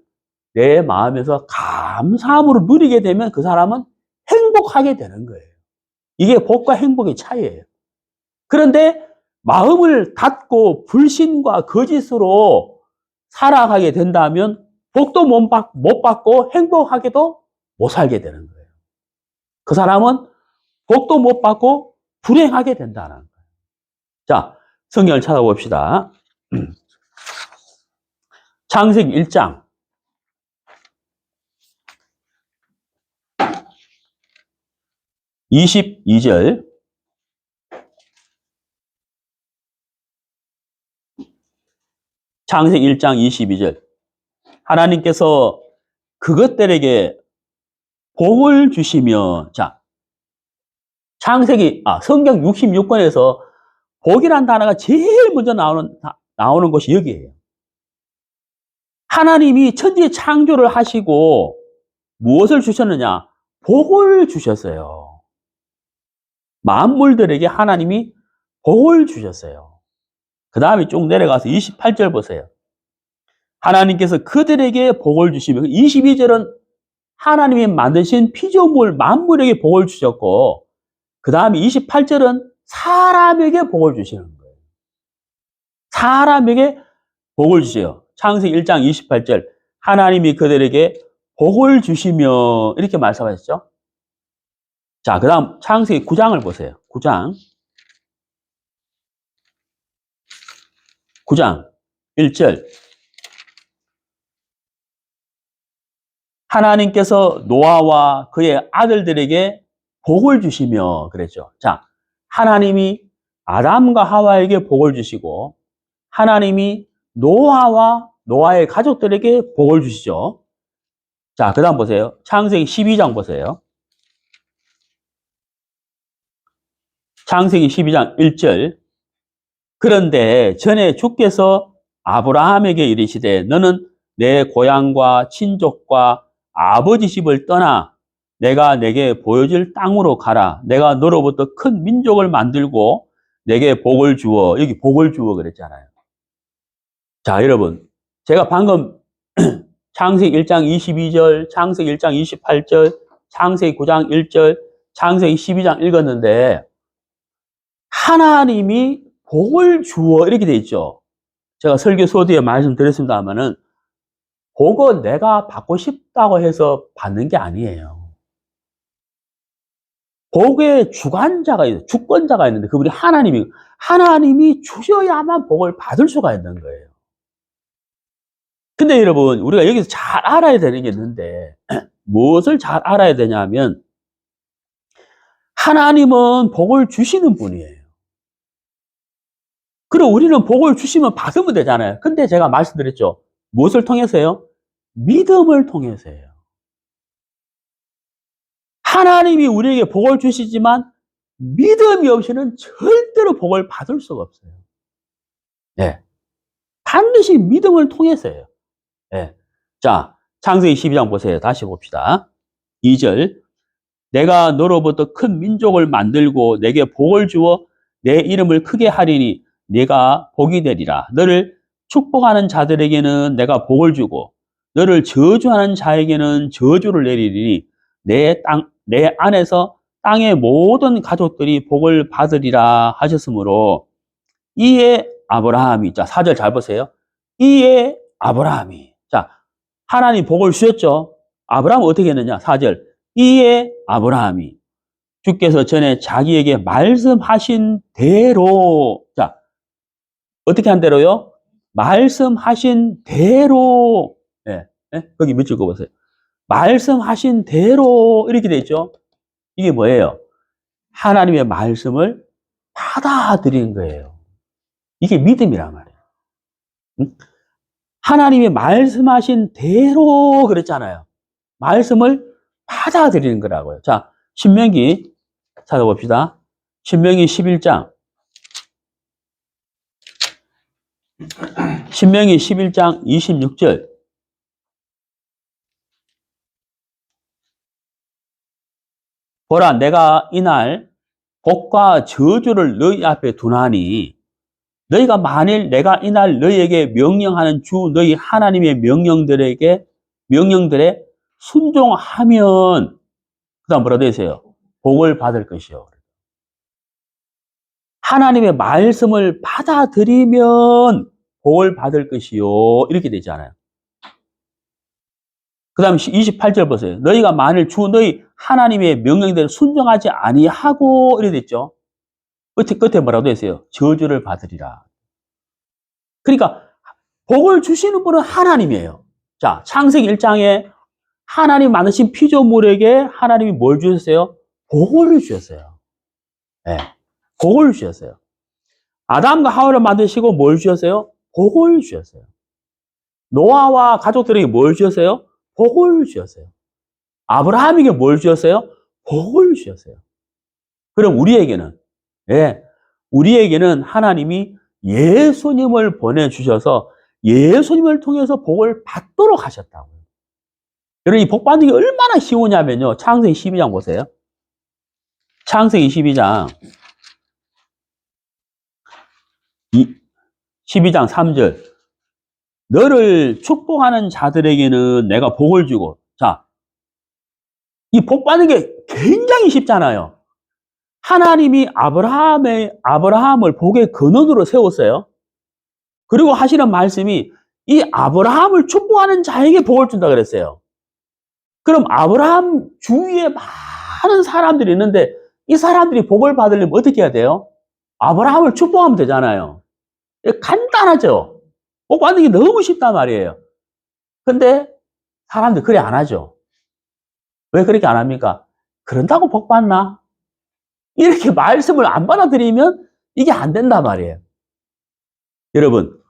내 마음에서 감사함으로 누리게 되면 그 사람은 행복하게 되는 거예요. 이게 복과 행복의 차이예요. 그런데 마음을 닫고 불신과 거짓으로 살아가게 된다면 복도 못 받고 행복하게도 못 살게 되는 거예요. 그 사람은 복도 못 받고 불행하게 된다는 거예요. 자, 성경을 찾아봅시다. 창세기 1장. (22절) 창세기 1장 22절. 하나님께서 그것들에게 복을 주시며, 자, 성경 66권에서 복이란 단어가 제일 먼저 나오는 것이 여기예요. 하나님이 천지 창조를 하시고 무엇을 주셨느냐? 복을 주셨어요. 만물들에게 하나님이 복을 주셨어요. 그 다음에 쭉 내려가서 28절 보세요. 하나님께서 그들에게 복을 주시며, 22절은 하나님이 만드신 피조물 만물에게 복을 주셨고, 그 다음에 28절은 사람에게 복을 주시는 거예요. 사람에게 복을 주세요. 창세기 1장 28절. 하나님이 그들에게 복을 주시며, 이렇게 말씀하셨죠. 자, 그 다음 창세기 9장을 보세요. 9장 1절. 하나님께서 노아와 그의 아들들에게 복을 주시며 그랬죠. 자, 하나님이 아담과 하와에게 복을 주시고 하나님이 노아의 가족들에게 복을 주시죠. 자, 그 다음 보세요. 창세기 12장 보세요. 창세기 12장 1절. 그런데 전에 주께서 아브라함에게 이르시되 너는 내 고향과 친족과 아버지 집을 떠나 내가 내게 보여줄 땅으로 가라. 내가 너로부터 큰 민족을 만들고 내게 복을 주어. 여기 복을 주어 그랬잖아요. 자, 여러분. 제가 방금 창세기 1장 22절, 창세기 1장 28절, 창세기 9장 1절, 창세기 12장 읽었는데 하나님이 복을 주어 이렇게 돼 있죠. 제가 설교 소두에 말씀드렸습니다만은 복은 내가 받고 싶다고 해서 받는 게 아니에요. 복의 주관자가 있어요. 주권자가 있는데 그분이 하나님이 주셔야만 복을 받을 수가 있는 거예요. 근데 여러분, 우리가 여기서 잘 알아야 되는 게 있는데, 무엇을 잘 알아야 되냐면, 하나님은 복을 주시는 분이에요. 그리고 우리는 복을 주시면 받으면 되잖아요. 근데 제가 말씀드렸죠. 무엇을 통해서요? 믿음을 통해서요. 하나님이 우리에게 복을 주시지만, 믿음이 없이는 절대로 복을 받을 수가 없어요. 네. 반드시 믿음을 통해서요. 네. 자, 창세기 12장 보세요. 다시 봅시다. 2절. 내가 너로부터 큰 민족을 만들고 내게 복을 주어 내 이름을 크게 하리니 네가 복이 되리라. 너를 축복하는 자들에게는 내가 복을 주고 너를 저주하는 자에게는 저주를 내리리니 내 안에서 땅의 모든 가족들이 복을 받으리라 하셨으므로 이에 아브라함이, 자, 4절 잘 보세요. 이에 아브라함이, 자, 하나님 복을 주셨죠. 아브라함은 어떻게 했느냐? 4절. 이에 아브라함이 주께서 전에 자기에게 말씀하신 대로, 자, 어떻게 한 대로요? 말씀하신 대로, 예, 예? 거기 밑줄 그어보세요. 말씀하신 대로, 이렇게 돼 있죠? 이게 뭐예요? 하나님의 말씀을 받아들이는 거예요. 이게 믿음이란 말이에요. 응? 하나님이 말씀하신 대로 그랬잖아요. 말씀을 받아들이는 거라고요. 자, 신명기 찾아봅시다. 신명기 11장. 신명기 11장 26절. 보라, 내가 이날 복과 저주를 너희 앞에 두나니 너희가 만일 내가 이날 너희에게 명령하는 주 너희 하나님의 명령들에 순종하면 그 다음 뭐라 되어 있어요? 복을 받을 것이요. 하나님의 말씀을 받아들이면 복을 받을 것이요. 이렇게 되잖아요. 그 다음 28절 보세요. 너희가 만일 주 너희 하나님의 명령대로 순종하지 아니하고 이렇게 됐죠. 끝에 뭐라고 되어 있어요? 저주를 받으리라. 그러니까 복을 주시는 분은 하나님이에요. 자, 창세기 1장에 하나님 만드신 피조물에게 하나님이 뭘 주셨어요? 복을 주셨어요. 네, 복을 주셨어요. 아담과 하와를 만드시고 뭘 주셨어요? 복을 주셨어요. 노아와 가족들에게 뭘 주셨어요? 복을 주셨어요. 아브라함에게 뭘 주셨어요? 복을 주셨어요. 그럼 우리에게는, 예, 우리에게는 하나님이 예수님을 보내주셔서 예수님을 통해서 복을 받도록 하셨다고요. 여러분, 이 복 받는 게 얼마나 쉬우냐면요. 창세기 12장 보세요. 창세기 12장 12장 3절. 너를 축복하는 자들에게는 내가 복을 주고. 자, 이 복 받는 게 굉장히 쉽잖아요. 하나님이 아브라함을 복의 근원으로 세웠어요. 그리고 하시는 말씀이 이 아브라함을 축복하는 자에게 복을 준다 그랬어요. 그럼 아브라함 주위에 많은 사람들이 있는데 이 사람들이 복을 받으려면 어떻게 해야 돼요? 아브라함을 축복하면 되잖아요. 간단하죠? 복 받는 게 너무 쉽단 말이에요. 근데 사람들 그래 안 하죠. 왜 그렇게 안 합니까? 그런다고 복 받나? 이렇게 말씀을 안 받아들이면 이게 안 된단 말이에요. 여러분,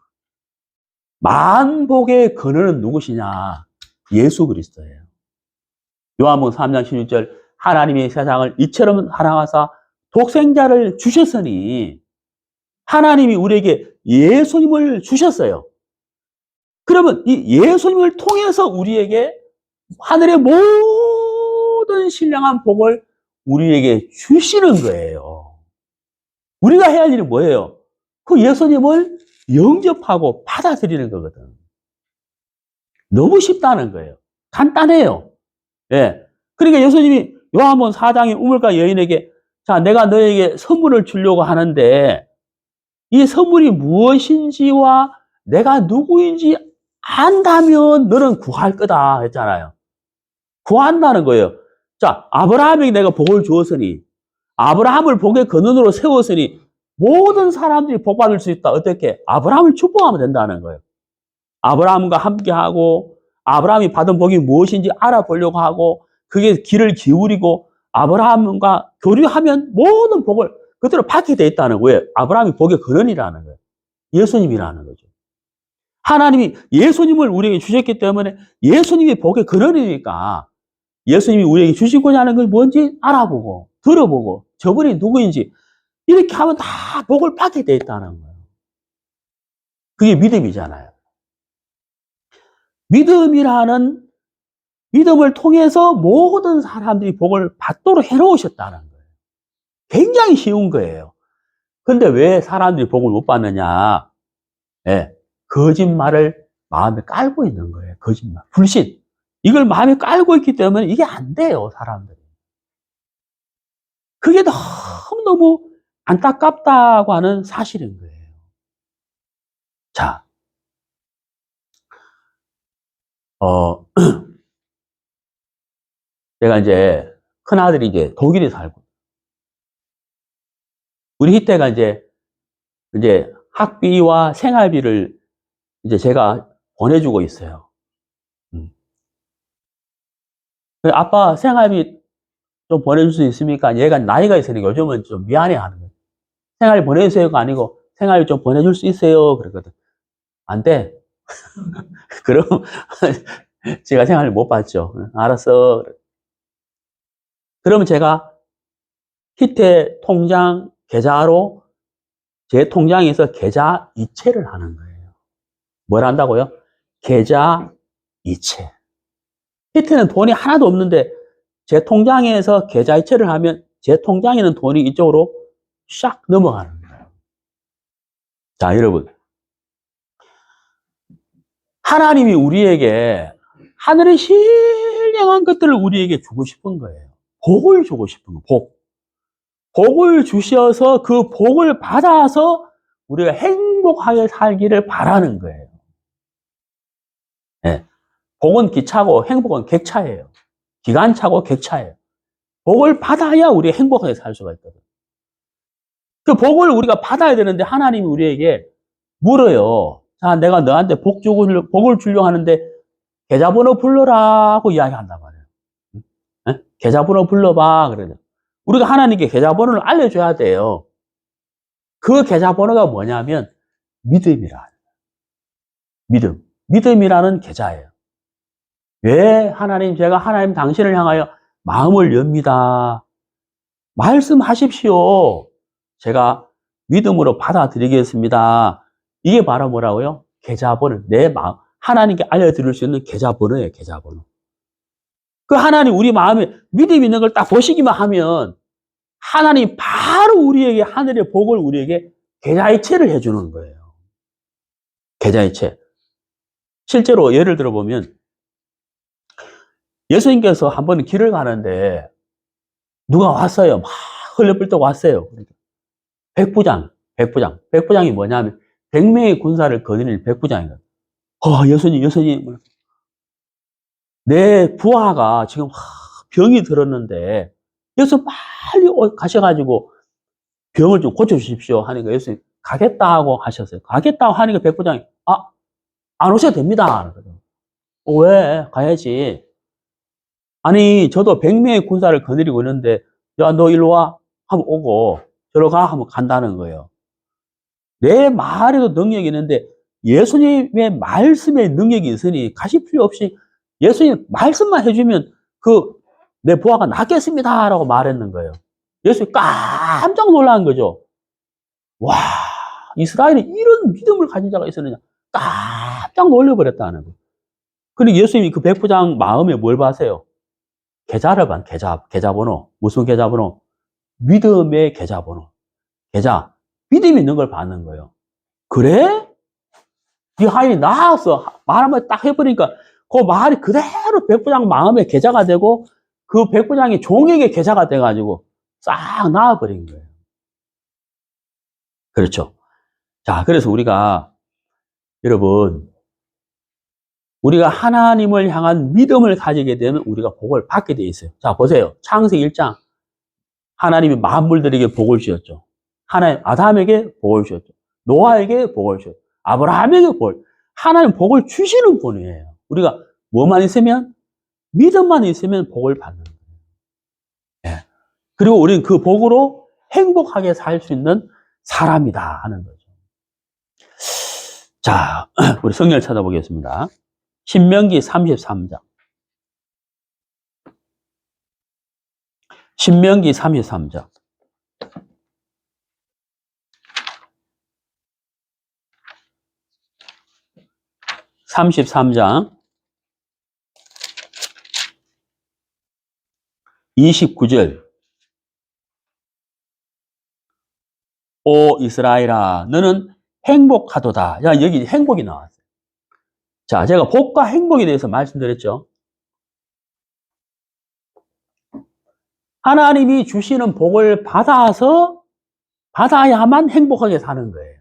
만복의 근원은 누구시냐? 예수 그리스도예요. 요한복음 3장 16절 하나님이 세상을 이처럼 사랑하사 독생자를 주셨으니 하나님이 우리에게 예수님을 주셨어요. 그러면 이 예수님을 통해서 우리에게 하늘의 모든 신령한 복을 우리에게 주시는 거예요. 우리가 해야 할 일이 뭐예요? 그 예수님을 영접하고 받아들이는 거거든. 너무 쉽다는 거예요. 간단해요. 예. 그러니까 예수님이 요한복음 4장의 우물가 여인에게 자, 내가 너에게 선물을 주려고 하는데 이 선물이 무엇인지와 내가 누구인지 안다면 너는 구할 거다 했잖아요. 구한다는 거예요. 자, 아브라함에게 내가 복을 주었으니 아브라함을 복의 근원으로 세웠으니 모든 사람들이 복 받을 수 있다. 어떻게? 아브라함을 축복하면 된다는 거예요. 아브라함과 함께하고 아브라함이 받은 복이 무엇인지 알아보려고 하고 그게 귀를 기울이고 아브라함과 교류하면 모든 복을 그대로 받게 돼 있다는 거예요. 아브라함이 복의 근원이라는 거예요. 예수님이라는 거죠. 하나님이 예수님을 우리에게 주셨기 때문에 예수님이 복의 근원이니까 예수님이 우리에게 주시고자 하는 걸 뭔지 알아보고 들어보고 저분이 누구인지 이렇게 하면 다 복을 받게 돼 있다는 거예요. 그게 믿음이잖아요. 믿음을 통해서 모든 사람들이 복을 받도록 해놓으셨다는 거예요. 굉장히 쉬운 거예요. 근데 왜 사람들이 복을 못 받느냐? 네, 거짓말을 마음에 깔고 있는 거예요. 거짓말, 불신. 이걸 마음에 깔고 있기 때문에 이게 안 돼요, 사람들이. 그게 너무너무 안타깝다고 하는 사실인 거예요. 자, 제가 이제 큰아들이 이제 독일에 살고, 우리 희태가 이제 학비와 생활비를 이제 제가 보내주고 있어요. 아빠 생활비 좀 보내줄 수 있습니까? 얘가 나이가 있으니까 요즘은 좀 미안해 하는 거예요. 생활비 보내주세요가 아니고 생활비 좀 보내줄 수 있어요. 그러거든. 안 돼. 그럼 제가 생활비 못 받죠. 알았어. 그러면 제가 희태 통장 계좌로 제 통장에서 계좌 이체를 하는 거예요. 뭘 한다고요? 계좌 이체. 희태는 돈이 하나도 없는데 제 통장에서 계좌 이체를 하면 제 통장에 있는 돈이 이쪽으로 샥 넘어가는 거예요. 자, 여러분. 하나님이 우리에게 하늘의 신령한 것들을 우리에게 주고 싶은 거예요. 복을 주고 싶은 거예요. 복. 복을 주셔서 그 복을 받아서 우리가 행복하게 살기를 바라는 거예요. 네. 복은 기차고 행복은 객차예요. 기관차고 객차예요. 복을 받아야 우리가 행복하게 살 수가 있거든요. 그 복을 우리가 받아야 되는데 하나님이 우리에게 물어요. 자, 내가 너한테 복을 주려고 하는데 계좌번호 불러라고 이야기한단 말이에요. 네? 계좌번호 불러봐. 그러죠. 우리가 하나님께 계좌번호를 알려줘야 돼요. 그 계좌번호가 뭐냐면 믿음이라. 믿음. 믿음이라는 계좌예요. 왜 하나님, 제가 하나님 당신을 향하여 마음을 엽니다. 말씀하십시오. 제가 믿음으로 받아들이겠습니다. 이게 바로 뭐라고요? 계좌번호. 내 마음. 하나님께 알려드릴 수 있는 계좌번호예요, 계좌번호. 그 하나님 우리 마음에 믿음 있는 걸 딱 보시기만 하면 하나님 바로 우리에게 하늘의 복을 우리에게 계좌이체를 해주는 거예요. 계좌이체. 실제로 예를 들어보면 예수님께서 한 번 길을 가는데 누가 왔어요. 막 흘려불떡 왔어요. 백부장이 뭐냐면 100명의 군사를 거느릴 백부장이거든요. 예수님. 내 부하가 지금 병이 들었는데 예수님 빨리 가셔가지고 병을 좀 고쳐주십시오 하니까 예수님 가겠다고 하셨어요. 가겠다고 하니까 백부장이 안 오셔도 됩니다. 왜? 가야지. 아니 저도 100명의 군사를 거느리고 있는데 야, 너 일로 와 하면 오고 저로 가 하면 간다는 거예요. 내 말에도 능력이 있는데 예수님의 말씀에 능력이 있으니 가실 필요 없이 예수님 말씀만 해주면 내 부하가 낫겠습니다 라고 말했는 거예요. 예수님 깜짝 놀란 거죠. 와, 이스라엘에 이런 믿음을 가진 자가 있었느냐. 깜짝 놀려버렸다는 거예요. 그리고 예수님이 그 백부장 마음에 뭘 봐세요? 계좌번호. 무슨 계좌번호? 믿음의 계좌번호. 계좌. 믿음이 있는 걸 받는 거예요. 그래? 이 하인이 나와서 말 한번 딱 해버리니까 그 말이 그대로 백부장 마음의 계좌가 되고 그 백부장이 종에게 계좌가 돼가지고 싹 나와버린 거예요. 그렇죠. 자, 그래서 우리가 여러분, 우리가 하나님을 향한 믿음을 가지게 되면 우리가 복을 받게 돼 있어요. 자, 보세요. 창세기 1장. 하나님이 만물들에게 복을 주셨죠. 하나님, 아담에게 복을 주셨죠. 노아에게 복을 주셨죠. 아브라함에게 복을. 하나님 복을 주시는 분이에요. 우리가 뭐만 있으면, 믿음만 있으면 복을 받는 거예요. 예. 그리고 우리는 그 복으로 행복하게 살 수 있는 사람이다 하는 거죠. 자, 우리 성경을 찾아보겠습니다. 신명기 33장. 신명기 33장. 33장 29절. 오 이스라엘아 너는 행복하도다. 야, 여기 행복이 나왔어요. 자, 제가 복과 행복에 대해서 말씀드렸죠. 하나님이 주시는 복을 받아야만 행복하게 사는 거예요.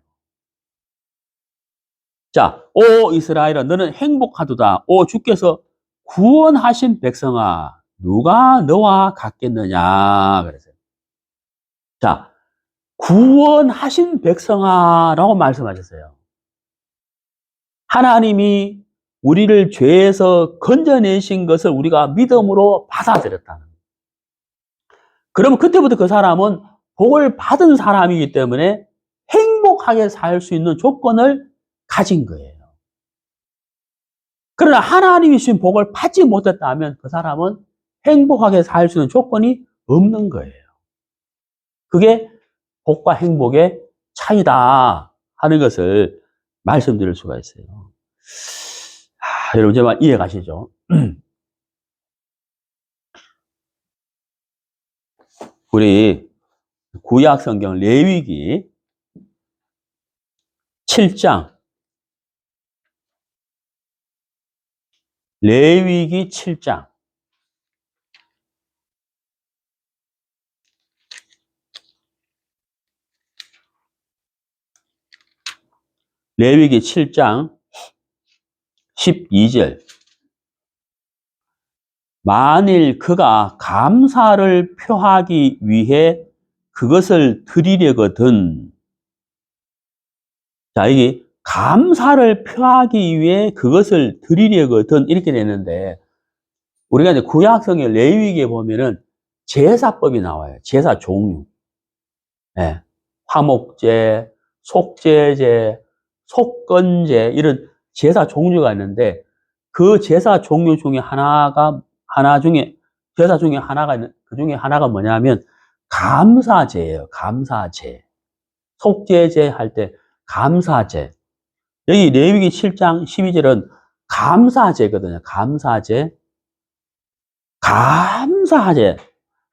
자, 오 이스라엘아 너는 행복하도다. 오 주께서 구원하신 백성아 누가 너와 같겠느냐 그랬어요. 자, 구원하신 백성아라고 말씀하셨어요. 하나님이 우리를 죄에서 건져내신 것을 우리가 믿음으로 받아들였다는 거예요. 그러면 그때부터 그 사람은 복을 받은 사람이기 때문에 행복하게 살 수 있는 조건을 가진 거예요. 그러나 하나님이 주신 복을 받지 못했다면 그 사람은 행복하게 살 수 있는 조건이 없는 거예요. 그게 복과 행복의 차이다 하는 것을 말씀드릴 수가 있어요. 여러분 제 말 이해 가시죠? 우리 구약 성경 레위기 7장 레위기 7장 레위기 7장 12절 만일 그가 감사를 표하기 위해 그것을 드리려거든. 자, 여기 감사를 표하기 위해 그것을 드리려거든 이렇게 되는데 우리가 이제 구약성의 레위기에 보면은 제사법이 나와요. 제사 종류. 네. 화목제, 속죄제, 속건제 이런 제사 종류가 있는데 그 제사 종류 중에 제사 중에 하나가 있는 그 중에 하나가 뭐냐면 감사제예요. 감사제. 속죄제 할 때 감사제. 여기 레위기 7장 12절은 감사제거든요. 감사제. 감사제.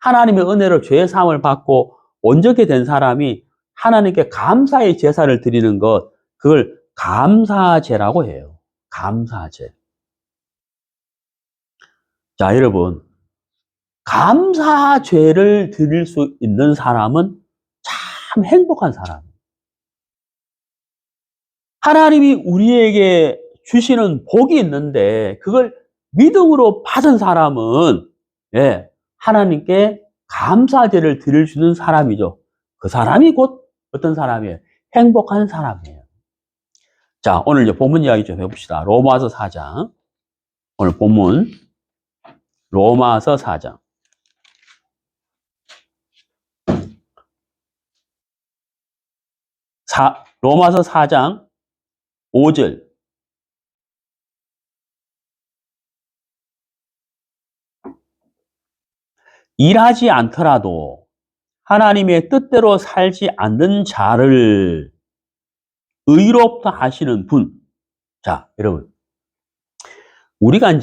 하나님의 은혜로 죄 사함을 받고 온전케 된 사람이 하나님께 감사의 제사를 드리는 것, 그걸 감사제라고 해요. 감사제. 자, 여러분. 감사죄를 드릴 수 있는 사람은 참 행복한 사람이에요. 하나님이 우리에게 주시는 복이 있는데 그걸 믿음으로 받은 사람은 하나님께 감사제를 드릴 수 있는 사람이죠. 그 사람이 곧 어떤 사람이에요? 행복한 사람이에요. 자, 오늘 이제 본문 이야기 좀 해봅시다. 로마서 4장. 오늘 본문 로마서 4장. 로마서 4장 5절. 일하지 않더라도 하나님의 뜻대로 살지 않는 자를 의롭다 하시는 분. 자, 여러분. 우리가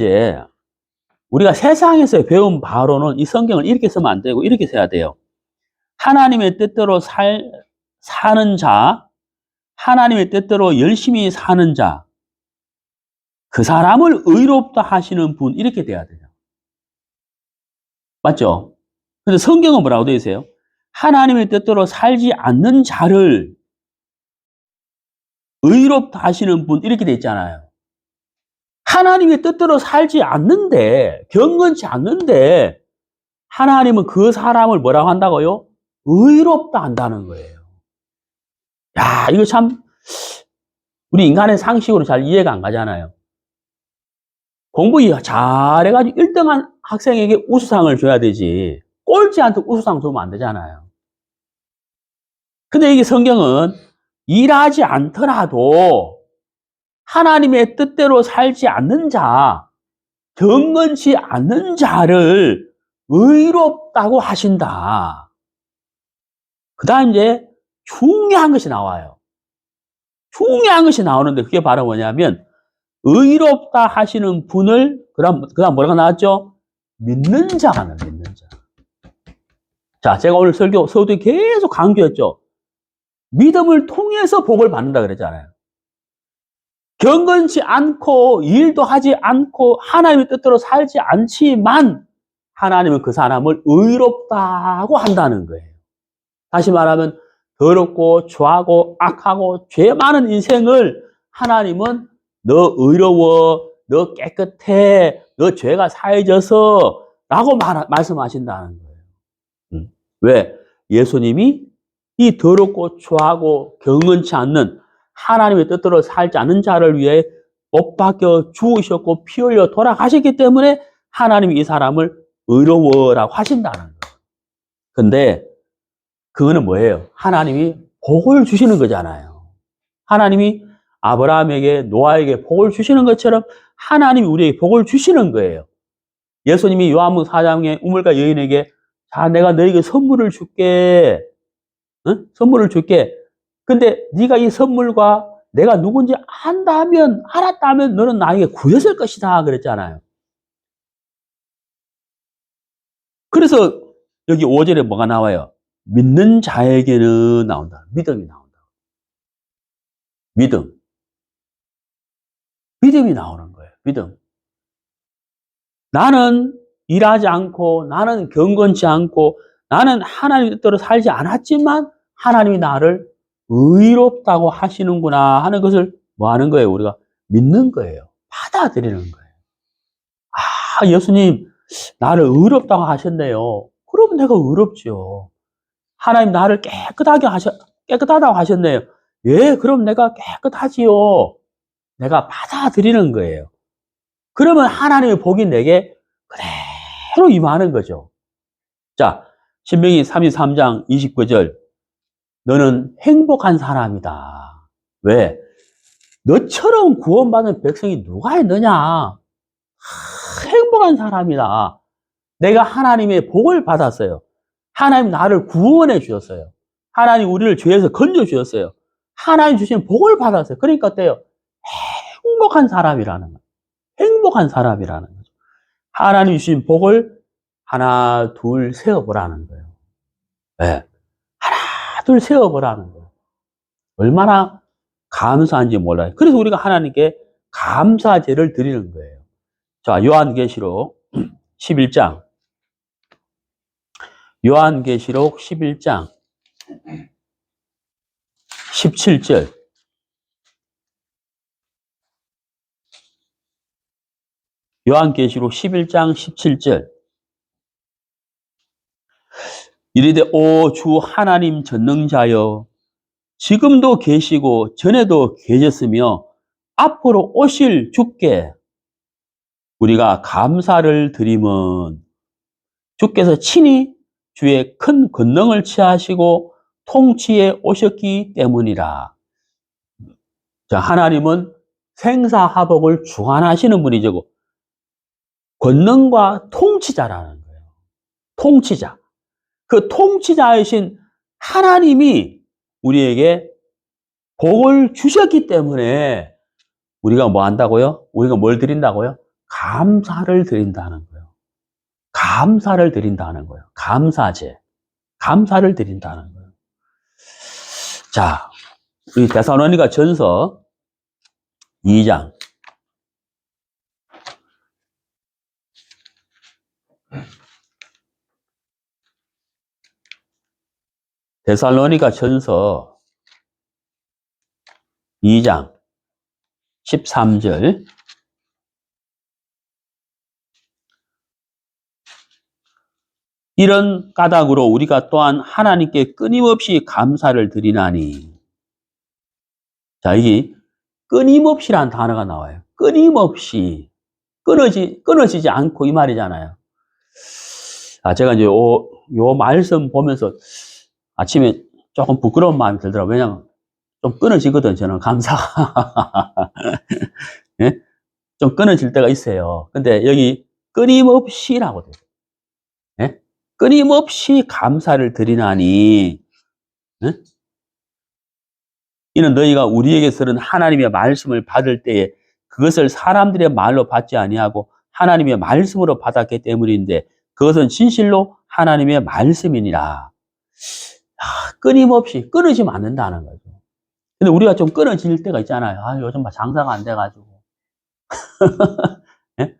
세상에서 배운 바로는 이 성경을 이렇게 쓰면 안 되고 이렇게 써야 돼요. 하나님의 뜻대로 사는 자, 하나님의 뜻대로 열심히 사는 자, 그 사람을 의롭다 하시는 분, 이렇게 돼야 돼요. 맞죠? 근데 성경은 뭐라고 되어 있어요? 하나님의 뜻대로 살지 않는 자를 의롭다 하시는 분, 이렇게 돼 있잖아요. 하나님의 뜻대로 살지 않는데, 경건치 않는데, 하나님은 그 사람을 뭐라고 한다고요? 의롭다 한다는 거예요. 야, 이거 참, 우리 인간의 상식으로 잘 이해가 안 가잖아요. 공부 잘해가지고 1등한 학생에게 우수상을 줘야 되지. 꼴찌한테 우수상 주면 안 되잖아요. 근데 이게 성경은 일하지 않더라도 하나님의 뜻대로 살지 않는 자, 경건치 않는 자를 의롭다고 하신다. 그 다음 이제 중요한 것이 나와요. 중요한 것이 나오는데 그게 바로 뭐냐면 의롭다 하시는 분을 그다음 뭐라고 나왔죠? 믿는 자는 믿는 자. 자, 제가 오늘 서두에 계속 강조했죠. 믿음을 통해서 복을 받는다 그랬잖아요. 경건치 않고 일도 하지 않고 하나님의 뜻대로 살지 않지만 하나님은 그 사람을 의롭다고 한다는 거예요. 다시 말하면 더럽고 죄하고 악하고 죄 많은 인생을 하나님은 너 의로워, 너 깨끗해, 너 죄가 사해져서 라고 말씀하신다는 거예요. 왜? 예수님이 이 더럽고 죄하고 경건치 않는 하나님의 뜻대로 살지 않는 자를 위해 못 박혀 죽으셨고 피 흘려 돌아가셨기 때문에 하나님이 이 사람을 의로워라고 하신다는 거예요. 근데 그거는 뭐예요? 하나님이 복을 주시는 거잖아요. 하나님이 아브라함에게 노아에게 복을 주시는 것처럼 하나님이 우리에게 복을 주시는 거예요. 예수님이 요한복음 4장에 우물가 여인에게 자, 내가 너에게 선물을 줄게. 응? 선물을 줄게. 근데 네가 이 선물과 내가 누군지 알았다면 너는 나에게 구했을 것이다 그랬잖아요. 그래서 여기 5절에 뭐가 나와요? 믿는 자에게는 나온다. 믿음이 나온다. 믿음. 믿음이 나오는 거예요. 믿음. 나는 일하지 않고 나는 경건치 않고 나는 하나님의 뜻대로 살지 않았지만 하나님이 나를 의롭다고 하시는구나 하는 것을 뭐 하는 거예요? 우리가 믿는 거예요. 받아들이는 거예요. 아, 예수님 나를 의롭다고 하셨네요. 그러면 내가 의롭지요. 하나님 나를 깨끗하다고 하셨네요. 예, 그럼 내가 깨끗하지요. 내가 받아들이는 거예요. 그러면 하나님의 복이 내게 그대로 임하는 거죠. 자, 신명기 33장 29절. 너는 행복한 사람이다. 왜? 너처럼 구원받은 백성이 누가 있느냐? 행복한 사람이다. 내가 하나님의 복을 받았어요. 하나님 나를 구원해 주셨어요. 하나님 우리를 죄에서 건져 주셨어요. 하나님 주신 복을 받았어요. 그러니까 어때요? 행복한 사람이라는 거예요. 행복한 사람이라는 거죠. 하나님 주신 복을 하나, 둘 세어보라는 거예요. 네. 하나, 둘 세어보라는 거예요. 얼마나 감사한지 몰라요. 그래서 우리가 하나님께 감사제를 드리는 거예요. 자, 요한계시록 11장. 요한계시록 11장 17절. 요한계시록 11장 17절. 이르되 오 주 하나님 전능자여 지금도 계시고 전에도 계셨으며 앞으로 오실 주께 우리가 감사를 드림은 주께서 친히 주의 큰 권능을 취하시고 통치해 오셨기 때문이라. 자, 하나님은 생사화복을 주관하시는 분이죠. 권능과 통치자라는 거예요. 통치자. 그 통치자이신 하나님이 우리에게 복을 주셨기 때문에 우리가 뭐 한다고요? 우리가 뭘 드린다고요? 감사를 드린다는 거예요. 감사를 드린다는 거예요. 감사제. 감사를 드린다는 거예요. 자, 우리 데살로니가 전서 2장. 데살로니가 전서 2장 13절. 이런 까닭으로 우리가 또한 하나님께 끊임없이 감사를 드리나니. 자, 이게 끊임없이라는 단어가 나와요. 끊임없이. 끊어지지 않고 이 말이잖아요. 제가 이제 요 말씀 보면서 아침에 조금 부끄러운 마음이 들더라고요. 왜냐면 좀 끊어지거든, 저는 감사가. 예? 좀 끊어질 때가 있어요. 근데 여기 끊임없이라고 돼요. 예? 끊임없이 감사를 드리나니. 예? 이는 너희가 우리에게서는 하나님의 말씀을 받을 때에 그것을 사람들의 말로 받지 아니하고 하나님의 말씀으로 받았기 때문인데 그것은 진실로 하나님의 말씀이니라. 끊임없이 끊어지면 안 된다는 거죠. 근데 우리가 좀 끊어질 때가 있잖아요. 요즘 장사가 안 돼가지고 예?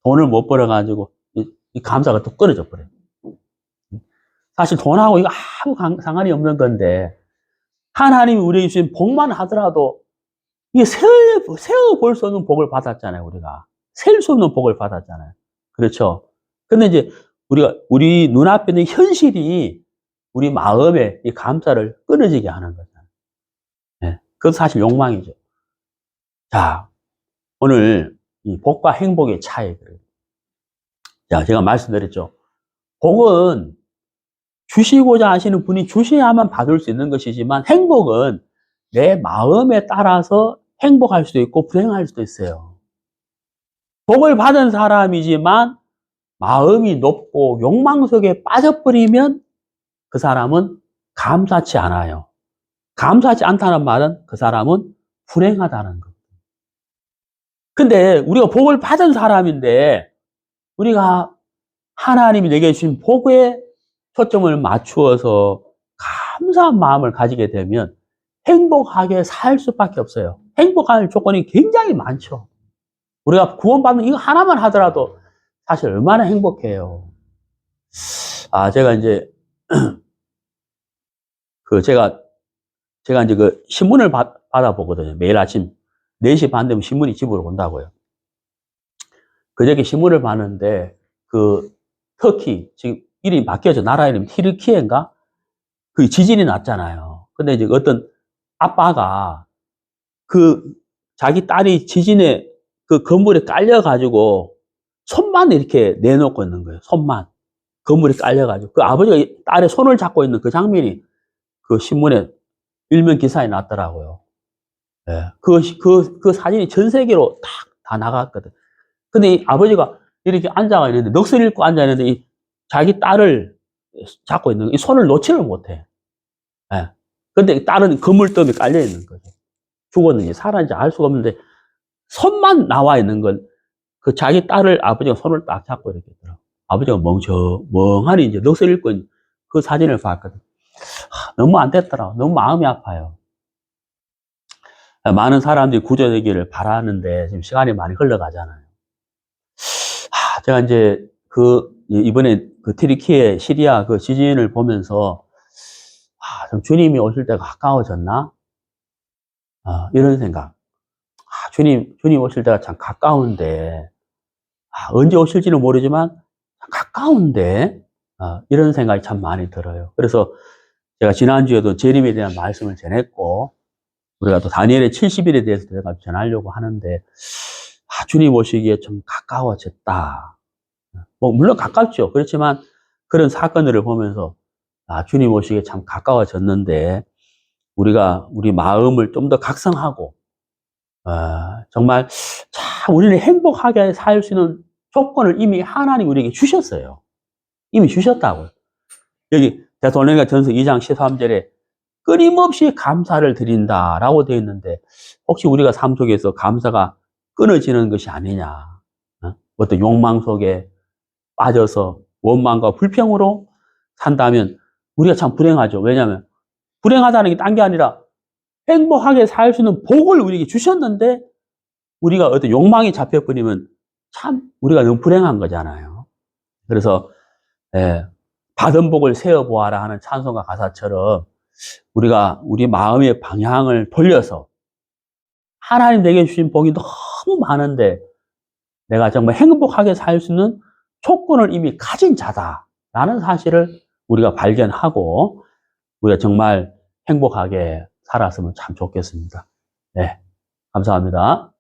돈을 못 벌어가지고 이 감사가 또 끊어져 버려요. 사실 돈하고 이거 아무 상관이 없는 건데 하나님이 우리에게 주신 복만 하더라도 이게 세어볼 수 없는 복을 받았잖아요. 우리가 셀 수 없는 복을 받았잖아요. 그렇죠? 근데 이제 우리 눈앞에 있는 현실이 우리 마음에 이 감사를 끊어지게 하는 거잖아요. 네. 그것도 사실 욕망이죠. 자, 오늘 이 복과 행복의 차이. 자, 제가 말씀드렸죠. 복은 주시고자 하시는 분이 주셔야만 받을 수 있는 것이지만 행복은 내 마음에 따라서 행복할 수도 있고 불행할 수도 있어요. 복을 받은 사람이지만 마음이 높고 욕망 속에 빠져버리면 그 사람은 감사치 않아요. 감사하지 않다는 말은 그 사람은 불행하다는 것. 근데 우리가 복을 받은 사람인데 우리가 하나님이 내게 주신 복에 초점을 맞추어서 감사한 마음을 가지게 되면 행복하게 살 수밖에 없어요. 행복할 조건이 굉장히 많죠. 우리가 구원받는 이거 하나만 하더라도 사실 얼마나 행복해요. 제가 이제 제가 이제 그 신문을 받아보거든요. 매일 아침 4시 반 되면 신문이 집으로 온다고요. 그저께 신문을 봤는데 터키 지금 이름이 바뀌었죠. 나라 이름 튀르키예인가? 그 지진이 났잖아요. 근데 이제 어떤 아빠가 자기 딸이 지진에 그 건물에 깔려가지고 손만 이렇게 내놓고 있는 거예요. 손만. 건물에 깔려가지고. 그 아버지가 딸의 손을 잡고 있는 그 장면이 그 신문에 일면 기사에 났더라고요. 예. 그 사진이 전 세계로 다 나갔거든. 근데 이 아버지가 이렇게 앉아가 있는데, 넋을 잃고 앉아 있는데, 자기 딸을 잡고 있는, 이 손을 놓지를 못해. 예. 근데 딸은 그물더미에 깔려 있는 거죠. 죽었는지 살았는지 알 수가 없는데, 손만 나와 있는 건, 자기 딸을 아버지가 손을 딱 잡고 이렇게 있더라고. 아버지가 멍하니 이제 넋을 잃고 있는 그 사진을 봤거든. 너무 안 됐더라고. 너무 마음이 아파요. 많은 사람들이 구조되기를 바라는데, 지금 시간이 많이 흘러가잖아요. 제가 이제 이번에 튀르키예, 시리아 그 지진을 보면서, 좀 주님이 오실 때가 가까워졌나? 이런 생각. 주님 오실 때가 참 가까운데, 언제 오실지는 모르지만, 가까운데, 이런 생각이 참 많이 들어요. 그래서 제가 지난주에도 재림에 대한 말씀을 전했고, 우리가 또 다니엘의 70일에 대해서 제가 전하려고 하는데, 주님 오시기에 좀 가까워졌다. 물론 가깝죠. 그렇지만 그런 사건들을 보면서, 주님 오시기에 참 가까워졌는데, 우리 마음을 좀 더 각성하고, 정말 참 우리를 행복하게 살 수 있는 조건을 이미 하나님 우리에게 주셨어요. 이미 주셨다고요. 여기 데살로니가 전서 2장 13절에 끊임없이 감사를 드린다라고 되어 있는데 혹시 우리가 삶 속에서 감사가 끊어지는 것이 아니냐. 어떤 욕망 속에 빠져서 원망과 불평으로 산다면 우리가 참 불행하죠. 왜냐하면 불행하다는 게 딴 게 아니라 행복하게 살 수 있는 복을 우리에게 주셨는데 우리가 어떤 욕망에 잡혀버리면 참 우리가 너무 불행한 거잖아요. 그래서 받은 복을 세어보아라 하는 찬송가 가사처럼 우리가 우리 마음의 방향을 돌려서 하나님 내게 주신 복이 너무 많은데 내가 정말 행복하게 살 수 있는 조건을 이미 가진 자다라는 사실을 우리가 발견하고 우리가 정말 행복하게 살았으면 참 좋겠습니다. 네, 감사합니다.